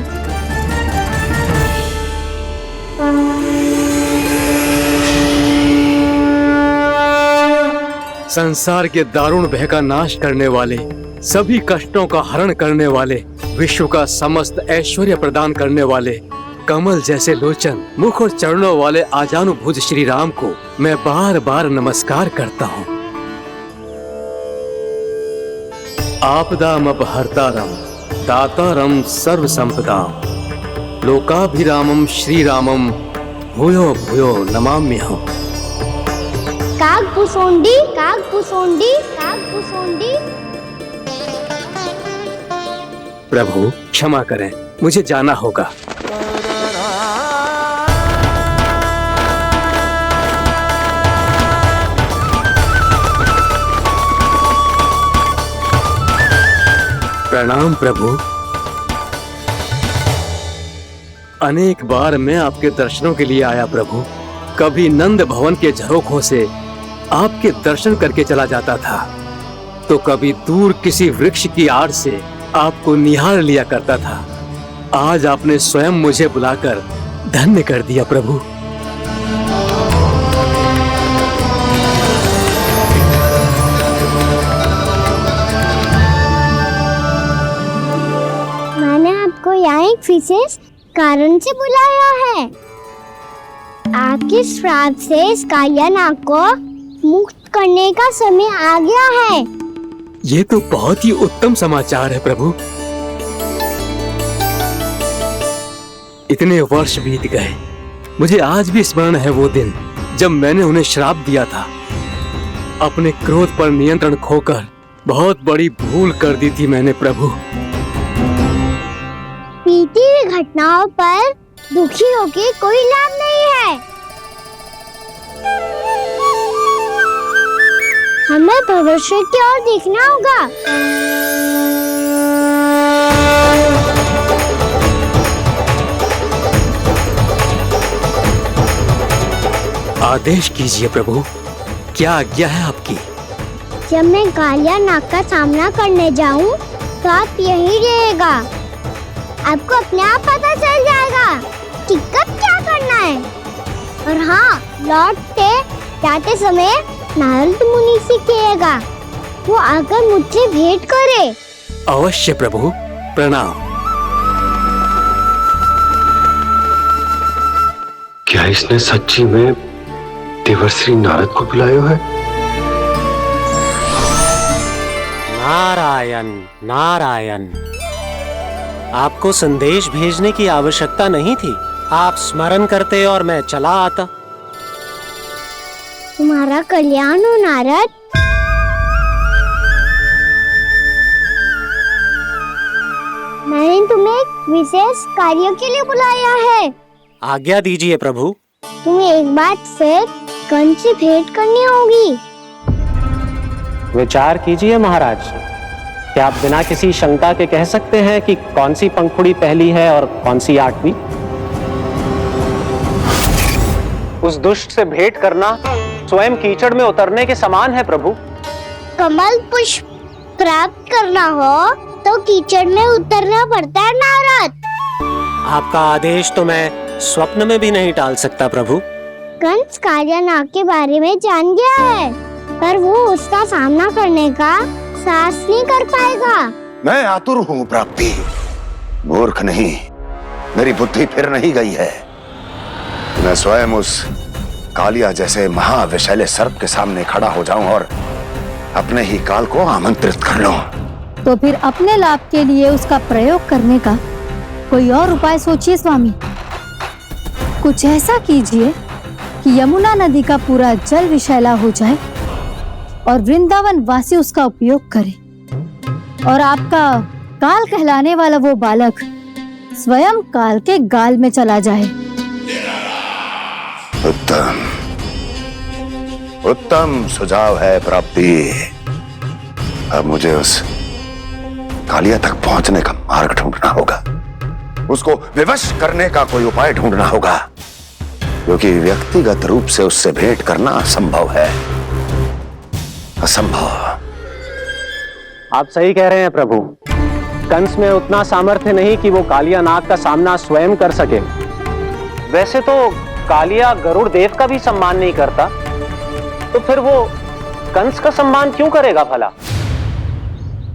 संसार के दारुण भय का नाश करने वाले, सभी कष्टों का हरण करने वाले, विश्व का समस्त ऐश्वर्य प्रदान करने वाले, कमल जैसे लोचन, मुख और चरणों वाले आजानुभुज श्री राम को मैं बार बार नमस्कार करता हूँ। आपदामपहर्तारं दातारं सर्व संपदां लोकाभिरामं श्री रामं भूयो भूयो नमाम्यहम्। कागभूषोंडी कागभूषोंडी कागभूषोंडी। प्रभु क्षमा करें, मुझे जाना होगा। प्रणाम प्रभु। अनेक बार मैं आपके दर्शनों के लिए आया प्रभु। कभी नंद भवन के झरोखों से आपके दर्शन करके चला जाता था, तो कभी दूर किसी वृक्ष की आड़ से आपको निहार लिया करता था। आज आपने स्वयं मुझे बुलाकर धन्य कर दिया प्रभु। मैंने आपको यहाँ एक विशेष कारण से बुलाया है। आपके श्राप से इस कालिया नाग को मुक्त करने का समय आ गया है। ये तो बहुत ही उत्तम समाचार है प्रभु। इतने वर्ष बीत गए, मुझे आज भी स्मरण है वो दिन जब मैंने उन्हें श्राप दिया था। अपने क्रोध पर नियंत्रण खोकर बहुत बड़ी भूल कर दी थी मैंने प्रभु। बीती हुई घटनाओं पर दुखी होके कोई लाभ नहीं है। हमें भविष्य की ओर देखना होगा। आदेश कीजिए प्रभु, क्या आज्ञा है आपकी? जब मैं कालिया नाग का सामना करने जाऊं, तो आप यही रहेगा। आपको अपने आप पता चल जाएगा कि कब क्या करना है। और हाँ, लौटते जाते समय नारद मुनि से कहिएगा, वो आकर मुझसे भेंट करे। अवश्य प्रभु, प्रणाम। क्या इसने सच्ची में देवर्षि नारद को बुलाया है? नारायण नारायण। आपको संदेश भेजने की आवश्यकता नहीं थी। आप स्मरण करते और मैं चला आता। तुम्हारा कल्याण हो नारद। मैंने तुम्हें एक विशेष कार्य के लिए बुलाया है। आज्ञा दीजिए प्रभु। तुम्हें एक बार फिर कंस से भेंट करनी होगी। विचार कीजिए महाराज। क्या आप बिना किसी शंका के कह सकते हैं कि कौन सी पंखुड़ी पहली है और कौन सी आठवीं? उस दुष्ट से भेंट करना स्वयं कीचड़ में उतरने के समान है प्रभु। कमल पुष्प प्राप्त करना हो तो कीचड़ में उतरना पड़ता है नारद। आपका आदेश तो मैं स्वप्न में भी नहीं टाल सकता प्रभु। कंस कालिया नाग के बारे में जान गया है, पर वो उसका सामना करने का साहस नहीं कर पाएगा। मैं आतुर हूँ प्राप्ति, मूर्ख नहीं। मेरी बुद्धि फिर नहीं गई है। मैं स्वयं उस कालिया जैसे महाविषैले सर्प के सामने खड़ा हो जाऊं और अपने ही काल को आमंत्रित कर लूं। तो फिर अपने लाभ के लिए उसका प्रयोग करने का कोई और उपाय सोचिए स्वामी। कुछ ऐसा कीजिए कि यमुना नदी का पूरा जल विषैला हो जाए और वृंदावन वासी उसका उपयोग करे, और आपका काल कहलाने वाला वो बालक स्वयं काल के गाल में चला जाए। उत्तम उत्तम सुझाव है प्राप्ति। अब मुझे उस कालिया तक पहुंचने का मार्ग ढूंढना होगा। उसको विवश करने का कोई उपाय ढूंढना होगा, क्योंकि व्यक्तिगत रूप से उससे भेंट करना असंभव है। असंभव। आप सही कह रहे हैं प्रभु। कंस में उतना सामर्थ्य नहीं कि वो कालिया नाग का सामना स्वयं कर सके। वैसे तो कालिया गरुड़ देव का भी सम्मान नहीं करता, तो फिर वो कंस का सम्मान क्यों करेगा भला?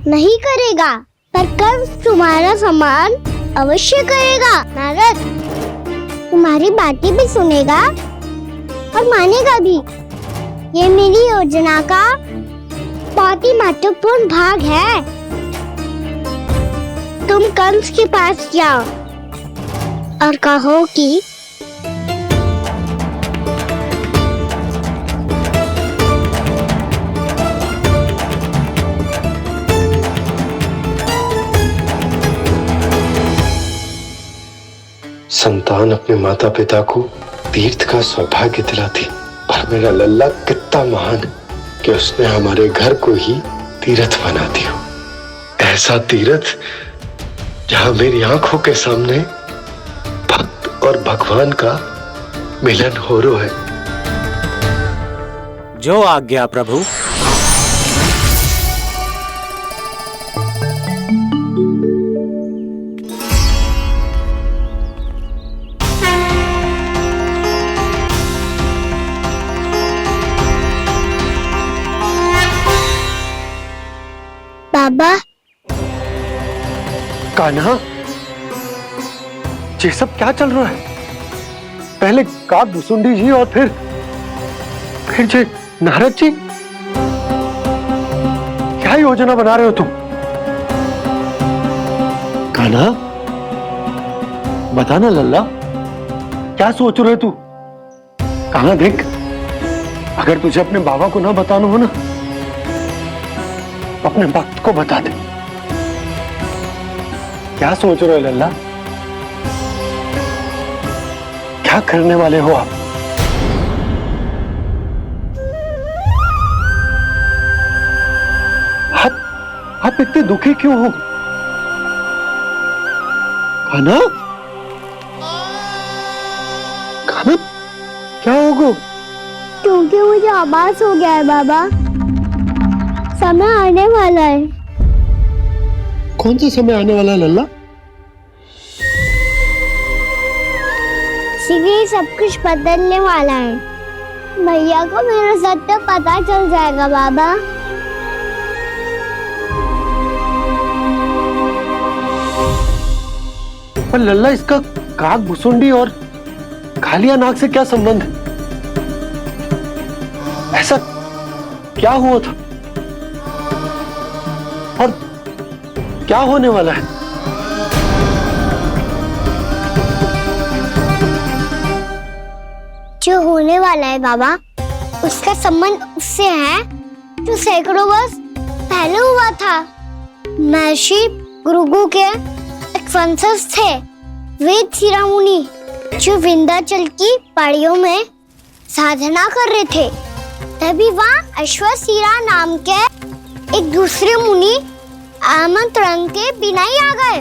नहीं करेगा, पर कंस तुम्हारा सम्मान अवश्य करेगा। नारद तुम्हारी बातें भी सुनेगा और मानेगा भी। ये मेरी योजना का बहुत ही महत्वपूर्ण भाग है। तुम कंस के पास जाओ और कहो कि संतान अपने माता पिता को तीर्थ का सौभाग्य दिलाती, और मेरा लल्ला कितना महान कि उसने हमारे घर को ही तीर्थ बना दिया। ऐसा तीर्थ जहां मेरी आंखों के सामने भक्त और भगवान का मिलन हो रहा है। जो आज्ञा प्रभु। बाबा, कान्हा, ये सब क्या चल रहा है? पहले काग भुसुंडी जी और फिर जे नारद जी। क्या योजना बना रहे हो तुम? कान्हा, बताना लल्ला, क्या सोच रहे तू? कहां देख, अगर तुझे अपने बाबा को ना बताना हो ना, अपने भक्त को बता दे। क्या सोच रहे हो लल्ला? क्या करने वाले हो आप? आप इतने दुखी क्यों हो? कान्हा, कान्हा, क्या होगा? क्योंकि मुझे आभास हो गया है बाबा, समय आने वाला है। कौन सा समय आने वाला है लल्ला? शीघ्र ही सब कुछ बदलने वाला है। भैया को मेरा सत्य पता चल जाएगा बाबा। पर लल्ला, इसका काग भुसुंडी और कालिया नाग से क्या संबंध? ऐसा क्या हुआ था और क्या होने वाला है? जो होने वाला है बाबा, उसका संबंध उससे है जो सैकड़ों वर्ष पहले हुआ था। महर्षि भृगु के एक वंशज थे वेद शिरोमणि, जो विंध्याचल की पहाड़ियों में साधना कर रहे थे। तभी वहाँ अश्वशिरा नाम के एक दूसरे मुनि आमंत्रण के बिना ही आ गए।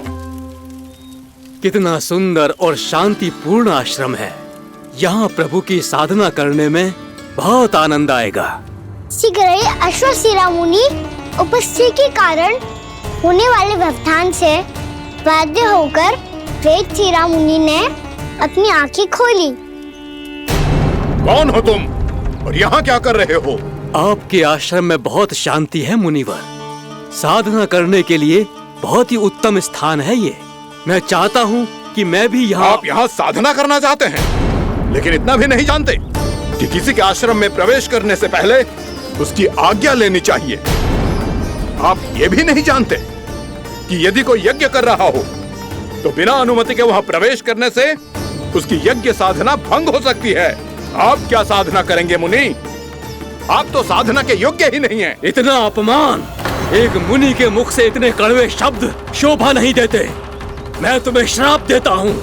कितना सुंदर और शांतिपूर्ण आश्रम है। यहाँ प्रभु की साधना करने में बहुत आनंद आएगा। शीघ्र ही अश्वशिरा मुनि उपस्थिति के कारण होने वाले व्यवधान से बाध्य होकर वेद शिरा मुनि ने अपनी आंखें खोली। कौन हो तुम और यहाँ क्या कर रहे हो? आपके आश्रम में बहुत शांति है मुनिवर। साधना करने के लिए बहुत ही उत्तम स्थान है ये। मैं चाहता हूँ कि मैं भी यहाँ। आप यहाँ साधना करना चाहते हैं, लेकिन इतना भी नहीं जानते कि किसी के आश्रम में प्रवेश करने से पहले उसकी आज्ञा लेनी चाहिए। आप ये भी नहीं जानते कि यदि कोई यज्ञ कर रहा हो तो बिना अनुमति के वहाँ प्रवेश करने से उसकी यज्ञ साधना भंग हो सकती है। आप क्या साधना करेंगे मुनि? आप तो साधना के योग्य ही नहीं हैं। इतना अपमान! एक मुनि के मुख से इतने कड़वे शब्द शोभा नहीं देते। मैं तुम्हें श्राप देता हूँ,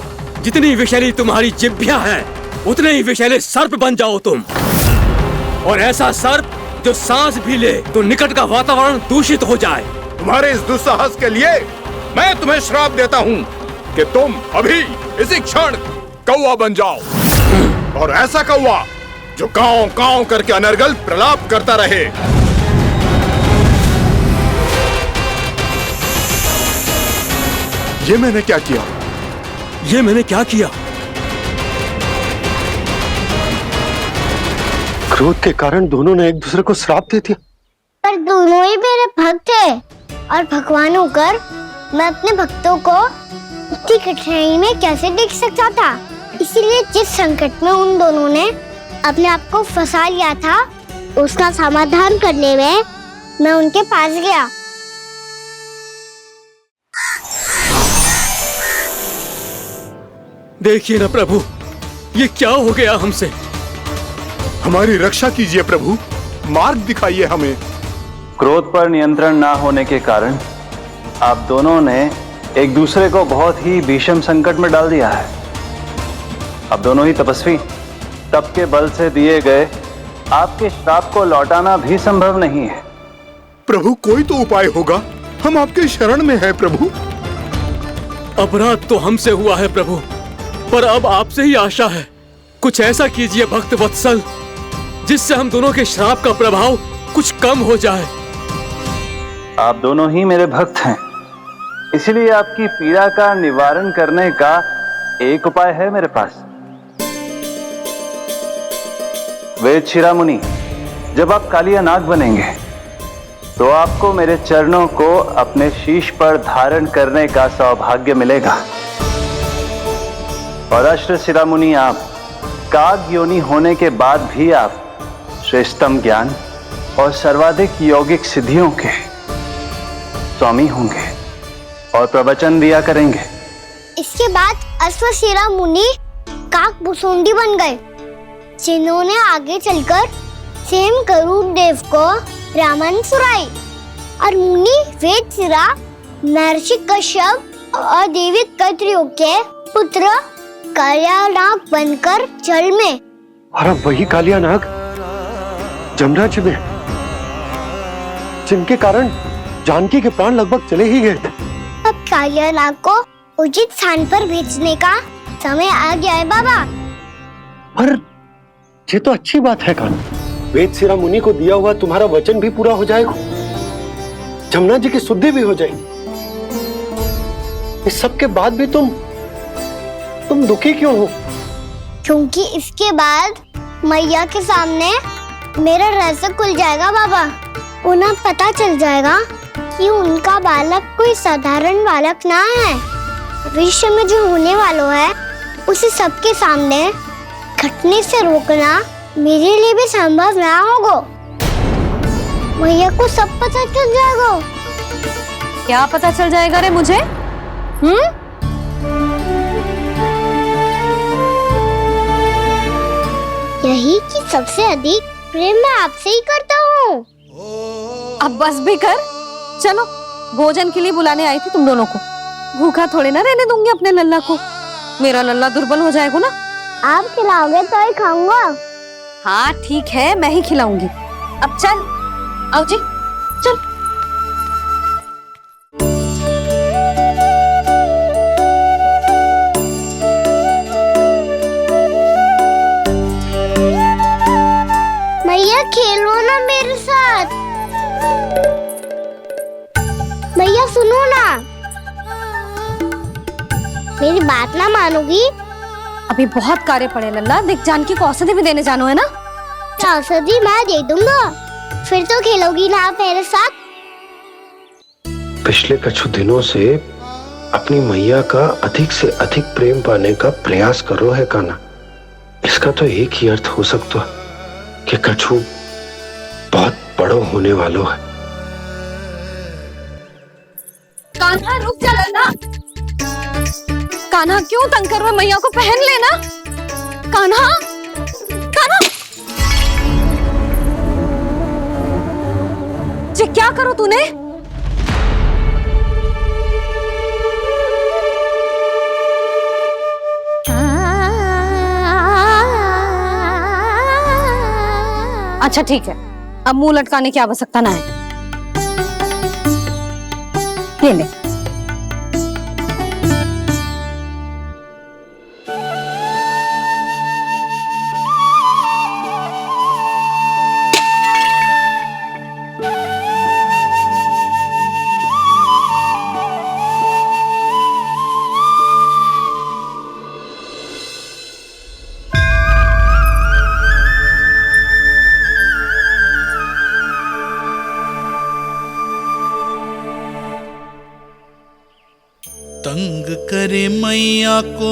जितनी विषैली तुम्हारी जिह्वा है उतने ही विषैले सर्प बन जाओ तुम। और ऐसा सर्प जो सांस भी ले तो निकट का वातावरण दूषित हो जाए। तुम्हारे इस दुस्साहस के लिए मैं तुम्हें श्राप देता हूँ कि तुम अभी इसी क्षण कौवा बन जाओ, और ऐसा कौवा जो कांव कांव करके अनर्गल प्रलाप करता रहे। ये मैंने क्या किया? ये मैंने क्या किया? क्रोध के कारण दोनों ने एक दूसरे को श्राप दे दिया। पर दोनों ही मेरे भक्त थे और भगवान होकर मैं अपने भक्तों को इतनी कठिनाई में कैसे देख सकता था। इसीलिए जिस संकट में उन दोनों ने अपने आप को फंसा लिया था, उसका समाधान करने में मैं उनके पास गया। देखिए ना प्रभु, ये क्या हो गया हमसे? हमारी रक्षा कीजिए प्रभु, मार्ग दिखाइए हमें। क्रोध पर नियंत्रण ना होने के कारण आप दोनों ने एक दूसरे को बहुत ही भीषण संकट में डाल दिया है। आप दोनों ही तपस्वी, तप के बल से दिए गए आपके श्राप को लौटाना भी संभव नहीं है। प्रभु कोई तो उपाय होगा, हम आपके शरण में हैं प्रभु। अपराध तो हमसे हुआ है प्रभु, पर अब आपसे ही आशा है। कुछ ऐसा कीजिए भक्त वत्सल, जिससे हम दोनों के श्राप का प्रभाव कुछ कम हो जाए। आप दोनों ही मेरे भक्त हैं, इसलिए आपकी पीड़ा का निवारण करने का एक उपाय है मेरे पास। वेद शिरामुनि, जब आप कालिया नाग बनेंगे तो आपको मेरे चरणों को अपने शीश पर धारण करने का सौभाग्य मिलेगा। और अश्र शिरामुनि, आप काग योनि होने के बाद भी आप श्रेष्ठतम ज्ञान और सर्वाधिक यौगिक सिद्धियों के स्वामी होंगे और प्रवचन दिया करेंगे। इसके बाद अश्वशिरा मुनि काक भुसुंडी बन गए, जिन्होंने आगे चलकर सेम गरुड़ देव को रामायण सुनाई। और मुनि वेदशिरा महर्षि कश्यप और देवी कैत्रियों के पुत्र कालिया नाग बनकर जल में। और अब वही कालिया नाग जमराज में, जिनके कारण जानकी के प्राण लगभग चले ही गए थे। अब कालिया नाग को उचित स्थान पर भेजने का समय आ गया है बाबा। पर ये तो अच्छी बात है कान्हा, वेदशिरा मुनि को दिया हुआ तुम्हारा वचन भी पूरा हो जाएगा, जमुना जी की शुद्धि भी हो जाएगी। इस सब के बाद भी तुम दुखी क्यों हो? क्योंकि इसके बाद मैया के सामने मेरा रहस्य खुल जाएगा बाबा। उन्हें पता चल जाएगा कि उनका बालक कोई साधारण बालक ना है। भविष्य में जो होने वाला है उसे सबके सामने घटने से रोकना मेरे लिए भी संभव ना होगा। मैया को सब पता चल जाएगा। क्या पता चल जाएगा रे मुझे? यही कि सबसे अधिक प्रेम मैं आपसे ही करता हूँ। अब बस भी कर, चलो भोजन के लिए बुलाने आई थी तुम दोनों को। भूखा थोड़े ना रहने दूंगी अपने लल्ला को, मेरा लल्ला दुर्बल हो जाएगा ना। आप खिलाओगे तो ही खाऊंगा। हाँ ठीक है, मैं ही खिलाऊंगी। अब चल, आओ जी, चल। मैया खेलो ना मेरे साथ। मैया सुनो ना, मेरी बात ना मानोगी? अभी बहुत कार्य पड़े लल्ला, देख जानकी को औषधि भी देने जानो है ना। औषधि मैं दे दूंगा, फिर तो खेलोगी ना आप मेरे साथ? पिछले कुछ दिनों से अपनी मैया का अधिक से अधिक प्रेम पाने का प्रयास करो है कान्हा। इसका तो एक ही अर्थ हो सकता है कि कछु बहुत बड़ो होने वालो है। कान्हा रुक जा लल्ला। कान्हा क्यों तंग कर रहा है? मैया को पहन लेना। कान्हा, कान्हा, ये क्या करो तूने? अच्छा ठीक है, अब मुंह लटकाने की आवश्यकता ना है। ये ले। करे मैया को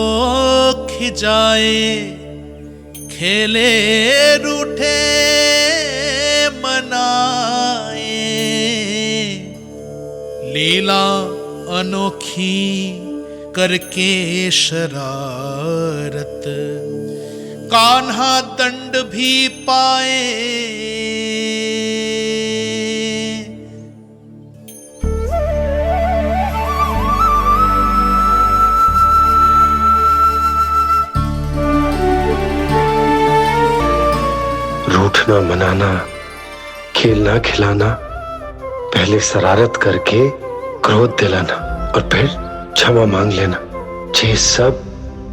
खिजाए, खेले रूठे मनाए, लीला अनोखी करके शरारत, कान्हा दंड भी पाए। रूठना मनाना, खेलना खिलाना, पहले शरारत करके क्रोध दिलाना और फिर क्षमा मांग लेना, ये सब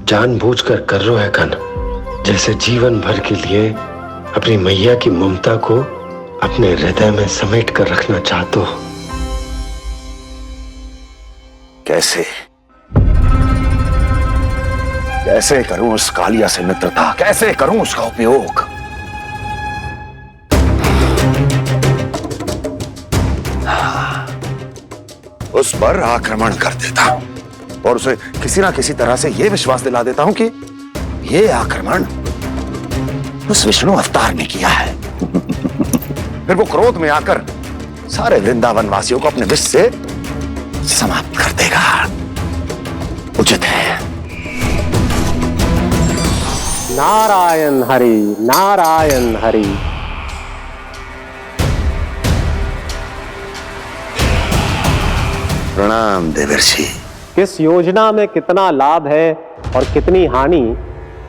जानबूझकर कर रहे हो कान्हा। जैसे जीवन भर के लिए अपनी मैया की ममता को अपने हृदय में समेट कर रखना चाहते हो। कैसे कैसे करूं उस कालिया से मित्रता, कैसे करूं उसका उपयोग? उस पर आक्रमण कर देता हूं और उसे किसी ना किसी तरह से यह विश्वास दिला देता हूं कि यह आक्रमण उस विष्णु अवतार ने किया है। फिर वो क्रोध में आकर सारे वृंदावन वासियों को अपने विष से समाप्त कर देगा। उचित है। नारायण हरि, नारायण हरि। प्रणाम देवर्षि। किस योजना में कितना लाभ है और कितनी हानि,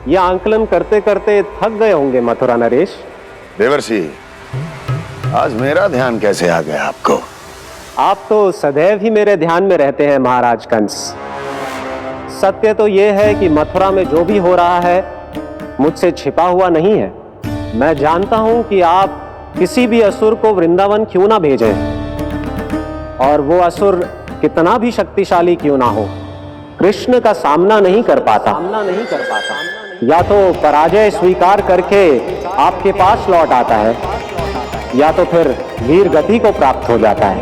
यह आंकलन करते करते थक गए होंगे मथुरा नरेश। देवर्षि, आज मेरा ध्यान कैसे आ गया आपको? आप तो सदैव ही मेरे ध्यान में रहते हैं महाराज कंस। सत्य तो यह है कि मथुरा में जो भी हो रहा है मुझसे छिपा हुआ नहीं है। मैं जानता हूं कि आप किसी भी असुर को वृंदावन क्यों ना भेजें, और वो असुर कितना भी शक्तिशाली क्यों ना हो, कृष्ण का सामना नहीं कर पाता। या तो पराजय स्वीकार करके आपके पास लौट आता है, या तो फिर वीर गति को प्राप्त हो जाता है।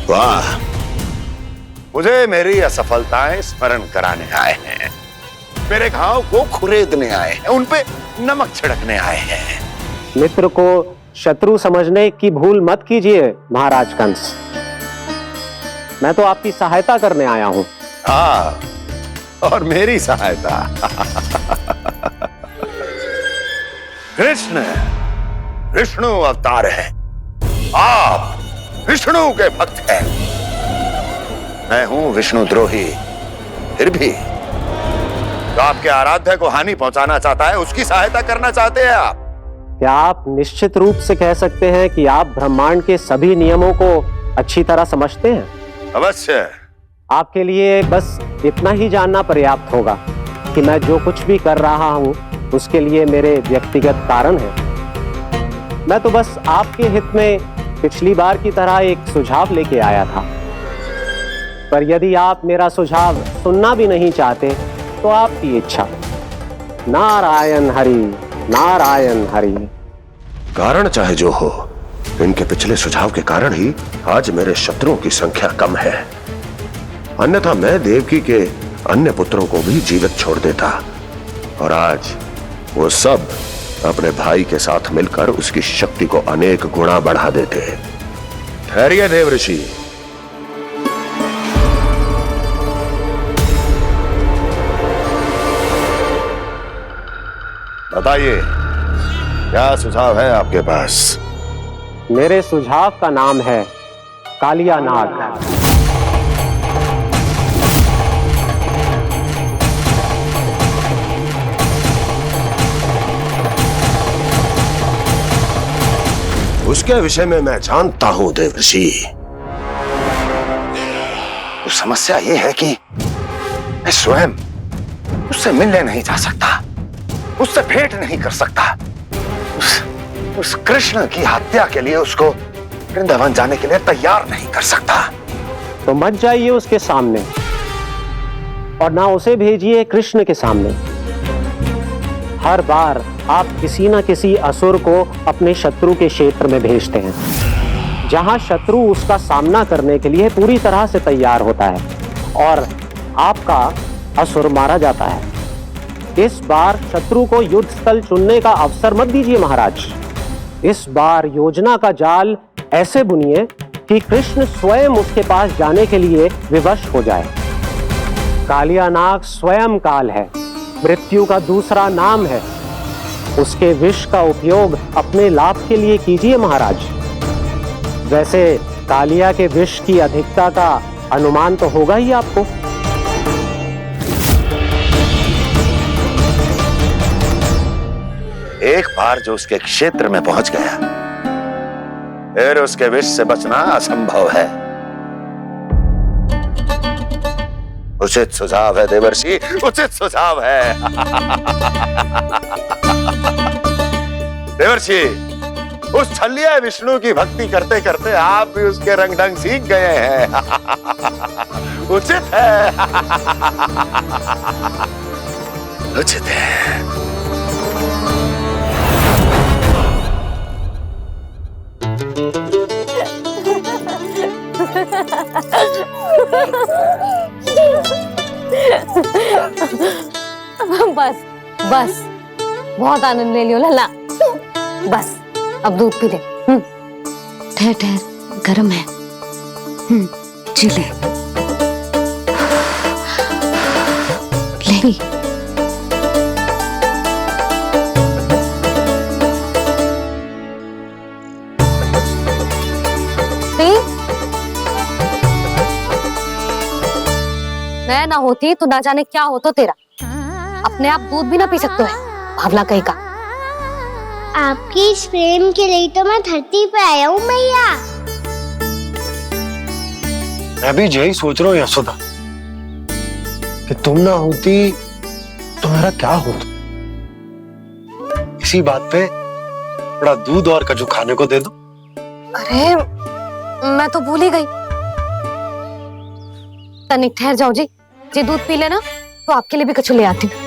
वाह, मुझे मेरी असफलताएं स्मरण कराने आए हैं, मेरे घाव को खुरेदने आए हैं, उन पे नमक छिड़कने आए हैं। मित्र को शत्रु समझने की भूल मत कीजिए महाराज कंस। मैं तो आपकी सहायता करने आया हूं। हाँ, और मेरी सहायता। कृष्ण विष्णु अवतार है, आप विष्णु के भक्त हैं। मैं हूं विष्णु द्रोही, फिर भी तो आपके आराध्य को हानि पहुंचाना चाहता है, उसकी सहायता करना चाहते हैं आप। क्या आप निश्चित रूप से कह सकते हैं कि आप ब्रह्मांड के सभी नियमों को अच्छी तरह समझते हैं? अवश्य। आपके लिए बस इतना ही जानना पर्याप्त होगा कि मैं जो कुछ भी कर रहा हूं उसके लिए मेरे व्यक्तिगत कारण हैं। मैं तो बस आपके हित में पिछली बार की तरह एक सुझाव लेके आया था, पर यदि आप मेरा सुझाव सुनना भी नहीं चाहते तो आपकी इच्छा। नारायण हरि, नारायण हरि। कारण चाहे जो हो, इनके पिछले सुझाव के कारण ही आज मेरे शत्रुओं की संख्या कम है, अन्यथा मैं देवकी के अन्य पुत्रों को भी जीवित छोड़ देता, और आज वो सब अपने भाई के साथ मिलकर उसकी शक्ति को अनेक गुना बढ़ा देते। ठहरिए देवऋषि, बताइए क्या सुझाव है आपके पास? मेरे सुझाव का नाम है कालिया नाग। उसके विषय में मैं जानता हूं देवर्षि। तो समस्या यह है कि मैं स्वयं उससे मिलने नहीं जा सकता, उससे भेंट नहीं कर सकता। उस कृष्ण की हत्या के लिए उसको वृंदावन जाने के लिए तैयार नहीं कर सकता। तो मत जाइए उसके सामने, और ना उसे भेजिए कृष्ण के सामने। हर बार आप किसी न किसी असुर को अपने शत्रु के क्षेत्र में भेजते हैं, जहां शत्रु उसका सामना करने के लिए पूरी तरह से तैयार होता है और आपका असुर मारा जाता है। इस बार शत्रु को युद्ध स्थल चुनने का अवसर मत दीजिए महाराज। इस बार योजना का जाल ऐसे बुनिए कि कृष्ण स्वयं उसके पास जाने के लिए विवश हो जाए। कालिया नाग स्वयं काल है, मृत्यु का दूसरा नाम है। उसके विष का उपयोग अपने लाभ के लिए कीजिए महाराज। वैसे कालिया के विष की अधिकता का अनुमान तो होगा ही आपको। एक बार जो उसके क्षेत्र में पहुंच गया, फिर उसके विष से बचना असंभव है। उचित सुझाव है देवर्षि, उचित सुझाव है। देवर्षि, उस छलिया विष्णु की भक्ति करते करते आप भी उसके रंग ढंग सीख गए हैं। उचित है, उचित है। बस बस, बहुत आनंद ले लियो लल्ला। बस अब दूध पी ले। ठहर ठहर, गर्म है। जी ले। ले। मैं ना होती तो ना जाने क्या होता तेरा। अपने आप दूध भी ना पी सकते है, भावला कहीं का। आपकी इस प्रेम के लिए तो मैं धरती पे आया हूँ मैया। मैं भी यही सोच रहा हूँ यशोदा कि तुम ना होती तो मेरा क्या होता। इसी बात पे थोड़ा दूध और कजू खाने को दे दो। अरे मैं तो भूल ही गई। तनिक ठहर जाओ जी, दूध पी लेना तो आपके लिए भी कछु ले आती हूँ।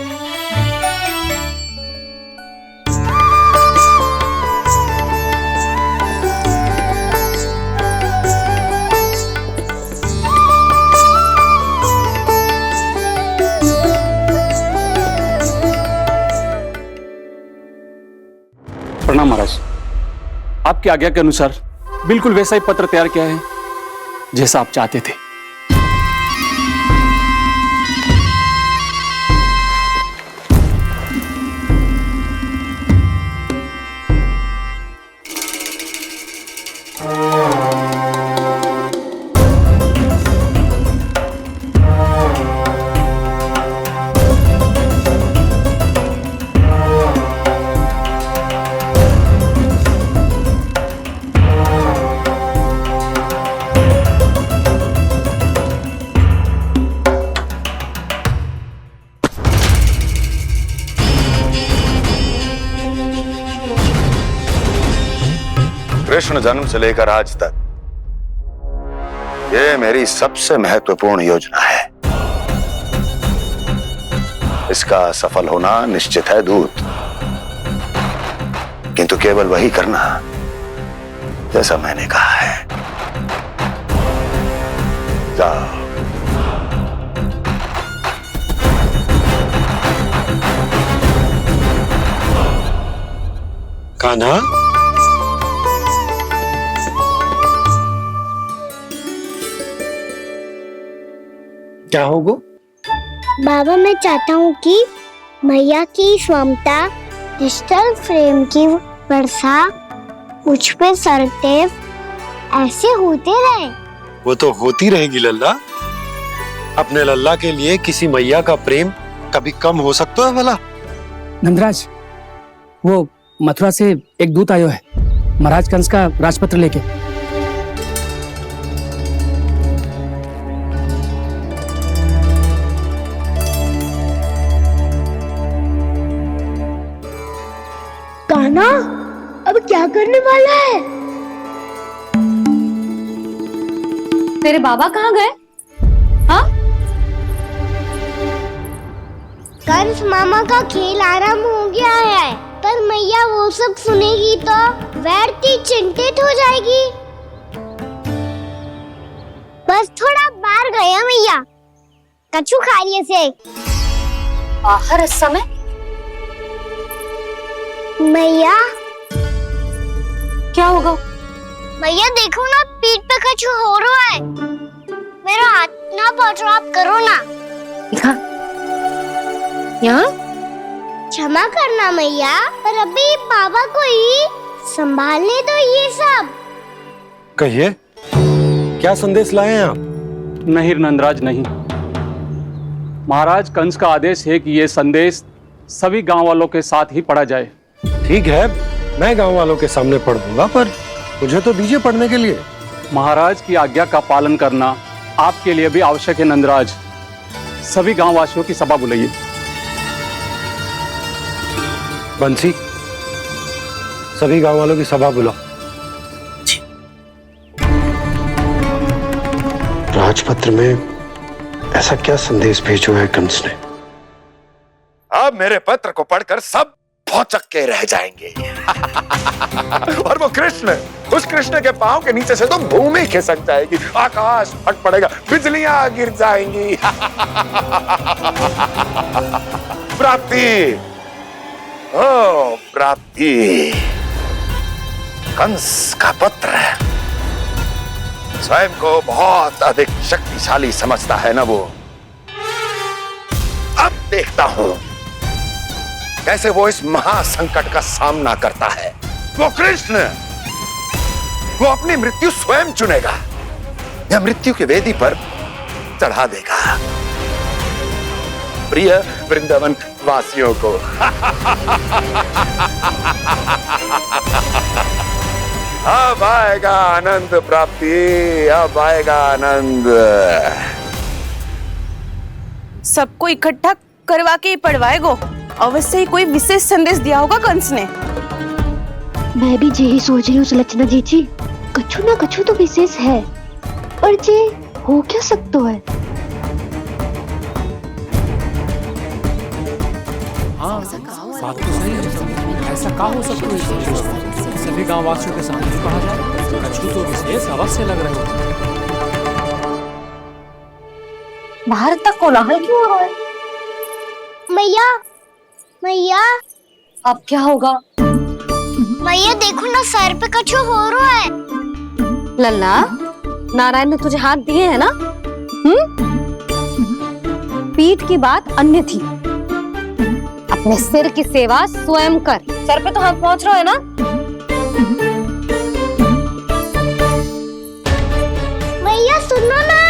प्रणाम महाराज। आपकी आज्ञा के अनुसार बिल्कुल वैसा ही पत्र तैयार किया है जैसा आप चाहते थे। कृष्ण जन्म से लेकर आज तक ये मेरी सबसे महत्वपूर्ण योजना है। इसका सफल होना निश्चित है दूत, किंतु केवल वही करना जैसा मैंने कहा है। जाओ। कान्हा, क्या होगा? बाबा मैं चाहता हूँ कि मैया की स्वमता क्रिस्टल फ्रेम की वर्षा मुझ पे सरतेव ऐसे होते रहे। वो तो होती रहेगी लल्ला। अपने लल्ला के लिए किसी मैया का प्रेम कभी कम हो सकता है भला? नंदराज, वो मथुरा से एक दूत आयो है महाराज कंस का राजपत्र लेके। कान्हा अब क्या करने वाला है? तेरे बाबा कहाँ गए? हाँ? कंस मामा का खेल आरंभ हो गया है। पर मैया वो सब सुनेगी तो वैरती चिंतित हो जाएगी। बस थोड़ा बाहर गया मैया, कछु खा लिए से। बाहर इस समय? मैया क्या होगा? मैया देखो ना, पीठ पे कछु हो रहा है। मेरा हाथ ना पकड़ो, आप करो ना। दिखा यहाँ। क्षमा करना मैया, पर अभी बाबा को ही संभालने दो ये सब। कहिए, क्या संदेश लाए हैं आप? नहीं नंदराज, नहीं। महाराज, कंस का आदेश है कि ये संदेश सभी गांव वालों के साथ ही पढ़ा जाए। ठीक है, मैं गांव वालों के सामने पढ़ दूंगा, पर मुझे तो दीजिए पढ़ने के लिए। महाराज की आज्ञा का पालन करना आपके लिए भी आवश्यक है नंदराज। सभी गांव वासियों की सभा बुलाइए। बंसी, सभी गांव वालों की सभा बुलाओ। राजपत्र में ऐसा क्या संदेश भेजो है कंस ने? अब मेरे पत्र को पढ़कर सब भौचक के रह जाएंगे। और वो कृष्ण, उस कृष्ण के पांव के नीचे से तो भूमि खिसक जाएगी, आकाश फट पड़ेगा, बिजलियां गिर जाएंगी। प्राप्ति, ओ प्राप्ति, कंस का पुत्र स्वयं को बहुत अधिक शक्तिशाली समझता है ना वो। अब देखता हूं कैसे वो इस महासंकट का सामना करता है। वो कृष्ण, वो अपनी मृत्यु स्वयं चुनेगा या मृत्यु की वेदी पर चढ़ा देगा प्रिय वृंदावन वासियों को। अब आएगा आनंद प्राप्ति, अब आएगा आनंद। सबको इकट्ठा करवा के ही पढ़वाएगो। अवश्य ही कोई विशेष संदेश दिया होगा कंस ने। मैं भी यही सोच रही हूँ सुलक्षणा जी, कछु ना कछु तो विशेष है, पर जे हो क्या सकता है? हाँ, बात तो सही है। ऐसा क्या हो सकता है? सभी गांव वासियों के सामने पढ़ा जाए, कछु तो विशेष अवश्य लग रहे हो। बाहर तक कोलाहल क्यों हो रहा है? मैया, मैया, अब क्या होगा? मैया देखो ना, सर पे कछु हो रहा है। लल्ला, नारायण ने तुझे हाथ दिए हैं ना? पीठ की बात अन्य थी, अपने सिर की सेवा स्वयं कर। सर पे तो हाथ पहुंच रहा है ना? मैया सुनो ना,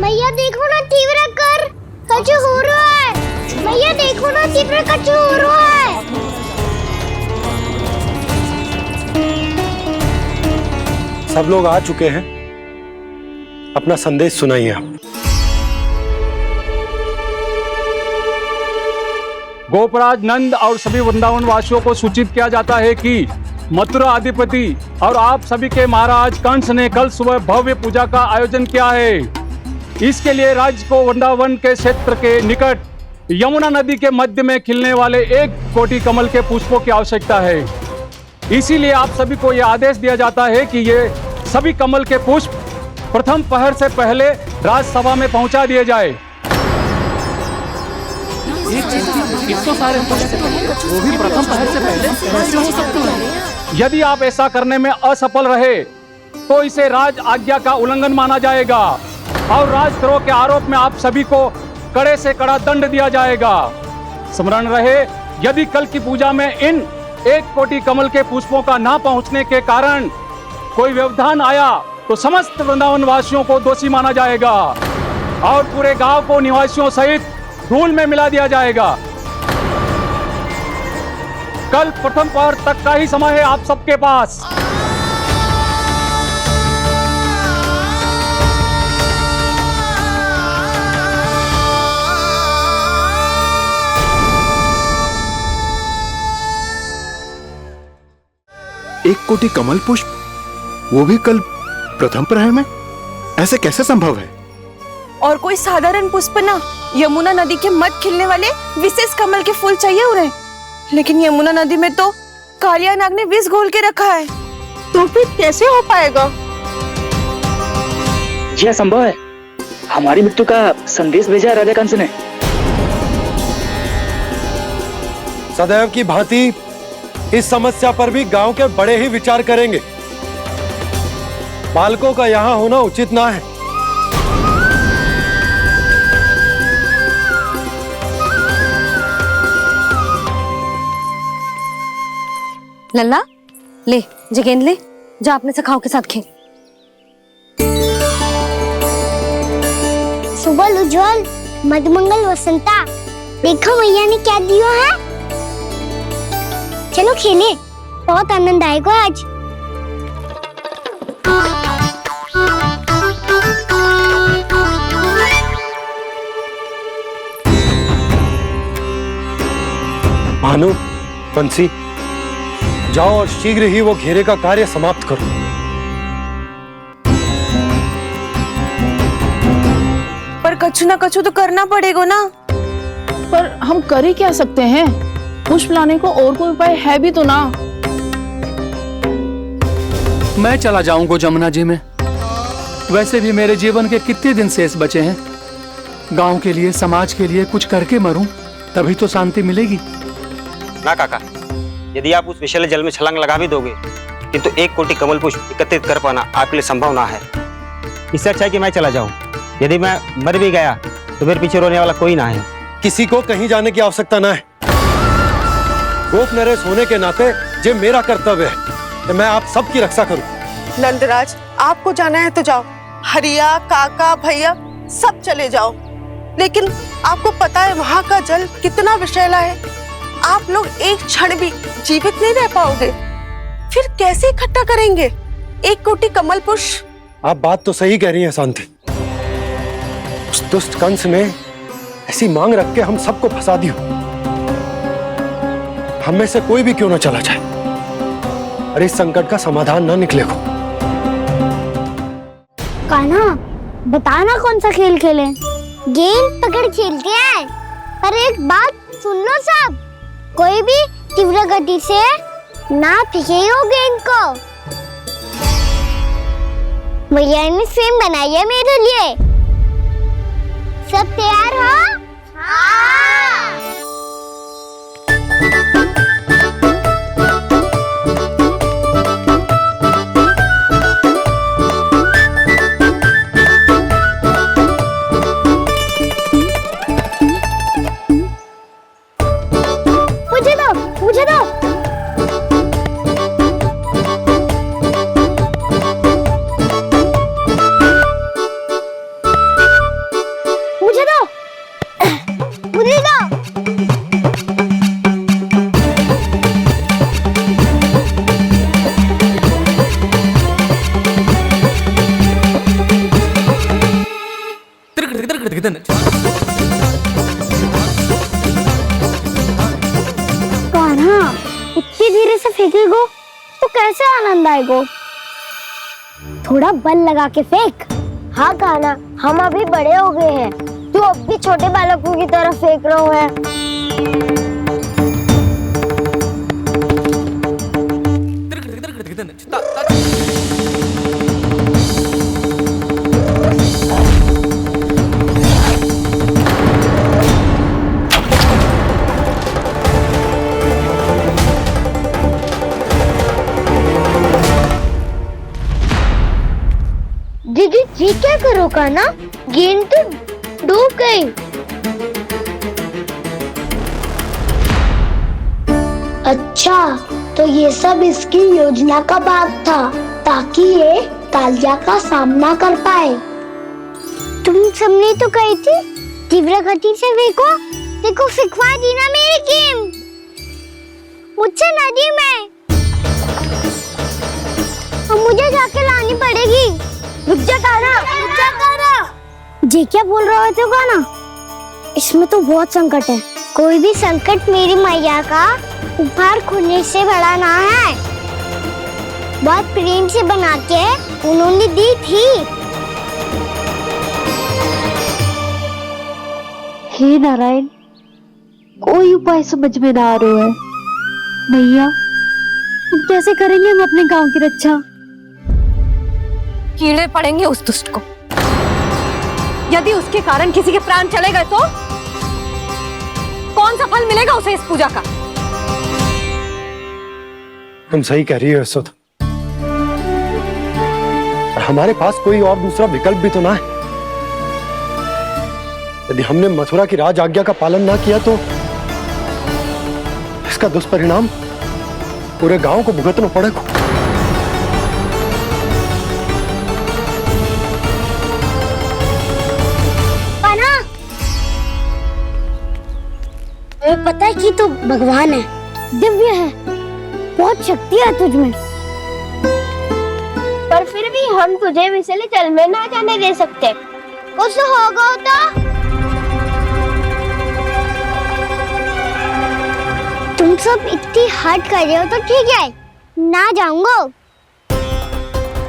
मैया देखो ना, तीव्र कर कछु हो रहा है। मैया देखो ना, तीव्र कछु हो रहा है। सब लोग आ चुके हैं, अपना संदेश सुनाइए आप। गोपराज नंद और सभी वृंदावन वासियों को सूचित किया जाता है कि मथुरा अधिपति और आप सभी के महाराज कंस ने कल सुबह भव्य पूजा का आयोजन किया है। इसके लिए राज्य को वृंदावन के क्षेत्र के निकट यमुना नदी के मध्य में खिलने वाले 1 कोटि कमल के पुष्पों की आवश्यकता है। इसीलिए आप सभी को यह आदेश दिया जाता है कि ये सभी कमल के पुष्प प्रथम पहर से पहले राजसभा में पहुंचा दिए जाए। तो सारे वो भी प्रथम पहर से पहले कैसे हो सकते हैं? यदि आप ऐसा करने में असफल रहे तो इसे राज आज्ञा का उल्लंघन माना जाएगा और राजद्रोह के आरोप में आप सभी को कड़े से कड़ा दंड दिया जाएगा। स्मरण रहे, यदि कल की पूजा में इन 1 कोटि कमल के पुष्पों का ना पहुंचने के कारण कोई व्यवधान आया तो समस्त वृंदावन वासियों को दोषी माना जाएगा और पूरे गांव को निवासियों सहित धूल में मिला दिया जाएगा। कल प्रथम पहर तक का ही समय है आप सबके पास। एक कोटि कमल पुष्प, वो भी कल प्रथम प्रहर में? ऐसे कैसे संभव है? और कोई साधारण पुष्प ना, यमुना नदी के मध्य खिलने वाले विशेष कमल के फूल चाहिए उन्हें। लेकिन यमुना नदी में तो कालिया नाग ने विष घोल के रखा है, तो फिर कैसे हो पाएगा? यह संभव है। हमारी मृत्यु का संदेश भेजा है राजा कंस ने। सदैव की भांति इस समस्या पर भी गांव के बड़े ही विचार करेंगे। बालकों का यहाँ होना उचित ना है। लल्ला ले, जे गेंद ले, जा अपने सखाओं के साथ खेल। सुबल उज्जवल मधुमंगल वसंता, देखो मैया ने क्या दिया है। चलो खेले, बहुत आनंद आएगा आज। भानु, बंसी, जाओ और शीघ्र ही वो घेरे का कार्य समाप्त करो। पर कछु ना कछु तो करना पड़ेगा ना। पर हम कर ही क्या सकते हैं? पुष्प लाने को और कोई उपाय है भी तो ना। मैं चला जाऊंगा जमुना जी में। वैसे भी मेरे जीवन के कितने दिन शेष बचे हैं। गांव के लिए, समाज के लिए कुछ करके मरूं, तभी तो शांति मिलेगी। ना काका, यदि आप उस विषैले जल में छलांग लगा भी दोगे, किंतु 1 कोटि कमल पुष्प एकत्रित कर पाना आपके लिए संभव ना है। इससे अच्छा है कि मैं चला जाऊं। यदि मैं मर भी गया तो मेरे पीछे रोने वाला कोई ना है। किसी को कहीं जाने की आवश्यकता ना है। गोप नरेश होने के नाते ये मेरा कर्तव्य है कि मैं आप सबकी रक्षा करूं। नंदराज, आपको जाना है तो जाओ। हरिया, काका, भैया सब चले जाओ। लेकिन आपको पता है वहाँ का जल कितना विषैला है। आप लोग एक क्षण भी जीवित नहीं रह पाओगे। फिर कैसे इकट्ठा करेंगे 1 कोटि कमल पुष्प? आप बात तो सही कह रही हैं शांति। उस दुष्ट कंस ने ऐसी मांग रख के हम सबको फंसा दिया। हम में से कोई भी क्यों ना चला जाए और इस संकट का समाधान ना निकले को। कान्हा, बताना कौन सा खेल खेले? गेंद पकड़ खेलते हैं। पर एक बात सुन लो सब, कोई भी तीव्र गति से ना फेंकेगा गेंद को। भैया ने फ्रेम बनाई है मेरे लिए। सब तैयार हो? हाँ। मुझे दो, मुझे दो। मुझे दो, मुझे दो। कान्हा, इतनी धीरे से फेंकेगो तो कैसे आनंद आएगो? थोड़ा बल लगा के फेंक। हाँ कान्हा, हम अभी बड़े हो गए हैं, तू अब भी छोटे बालकों की तरह फेंक रहा है। दीदी जी क्या करो कान्हा? गेंद तो डूब गई। अच्छा, तो ये सब इसकी योजना का भाग था ताकि ये कालिया का सामना कर पाए। तुम सबने तो कही थी तीव्र गति से फेंको। देखो फिकवा दी ना मेरी गेम मुझसे नदी में। अब मुझे जाके लानी पड़ेगी। रुक जा कान्हा, रुक जा कान्हा। जी क्या बोल रहे थे कान्हा? इसमें तो बहुत संकट है। कोई भी संकट मेरी मैया का उपहार खोने से बड़ा ना है। बहुत प्रेम से बना के उन्होंने दी थी। हे नारायण, कोई उपाय समझ में ना आ रहा है। भैया अब कैसे करेंगे हम अपने गांव की रक्षा? कीड़े पड़ेंगे उस दुष्ट को। यदि उसके कारण किसी के प्राण चले गए तो कौन सा फल मिलेगा उसे इस पूजा का? तुम सही कह रही हो यशोदा। हमारे पास कोई और दूसरा विकल्प भी तो ना है। यदि हमने मथुरा की राज आज्ञा का पालन ना किया तो इसका दुष्परिणाम पूरे गांव को भुगतना पड़ेगा। पाना, तुम्हें पता है कि तू भगवान है, दिव्य है, बहुत शक्ति है तुझ में। पर फिर भी हम तुझे विषैले जल में ना जाने दे सकते। कुछ होगा तो तुम सब इतनी हट कर रहे हो तो ठीक है, ना जाऊंगा।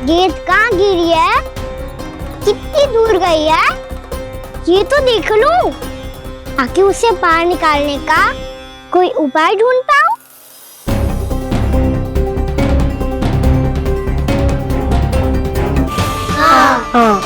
गेंद कहाँ गिरी है, कितनी दूर गई है, ये तो देख लूं। आके उसे बाहर निकालने का कोई उपाय ढूंढ पाओ। हाँ।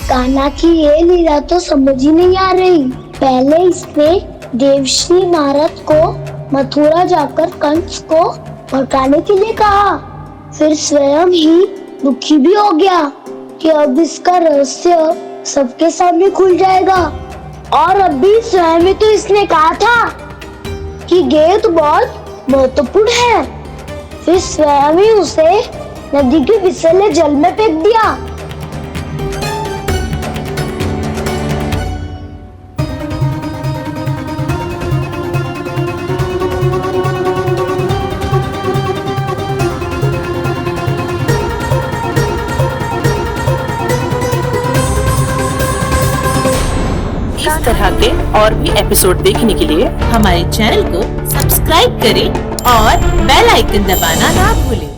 कान्हा की ये लीला तो समझ ही नहीं आ रही। पहले इसने देवश्री नारद को मथुरा जाकर कंस को भगाने के लिए कहा, फिर स्वयं ही दुखी भी हो गया कि अब इसका रहस्य सबके सामने खुल जाएगा। और अभी स्वयं ही तो इसने कहा था कि गेंद बहुत महत्वपूर्ण है, फिर स्वयं ही उसे नदी के विषैले जल में फेंक दिया। इस तरह के और भी एपिसोड देखने के लिए हमारे चैनल को सब्सक्राइब करें और बेल आइकन दबाना ना भूलें।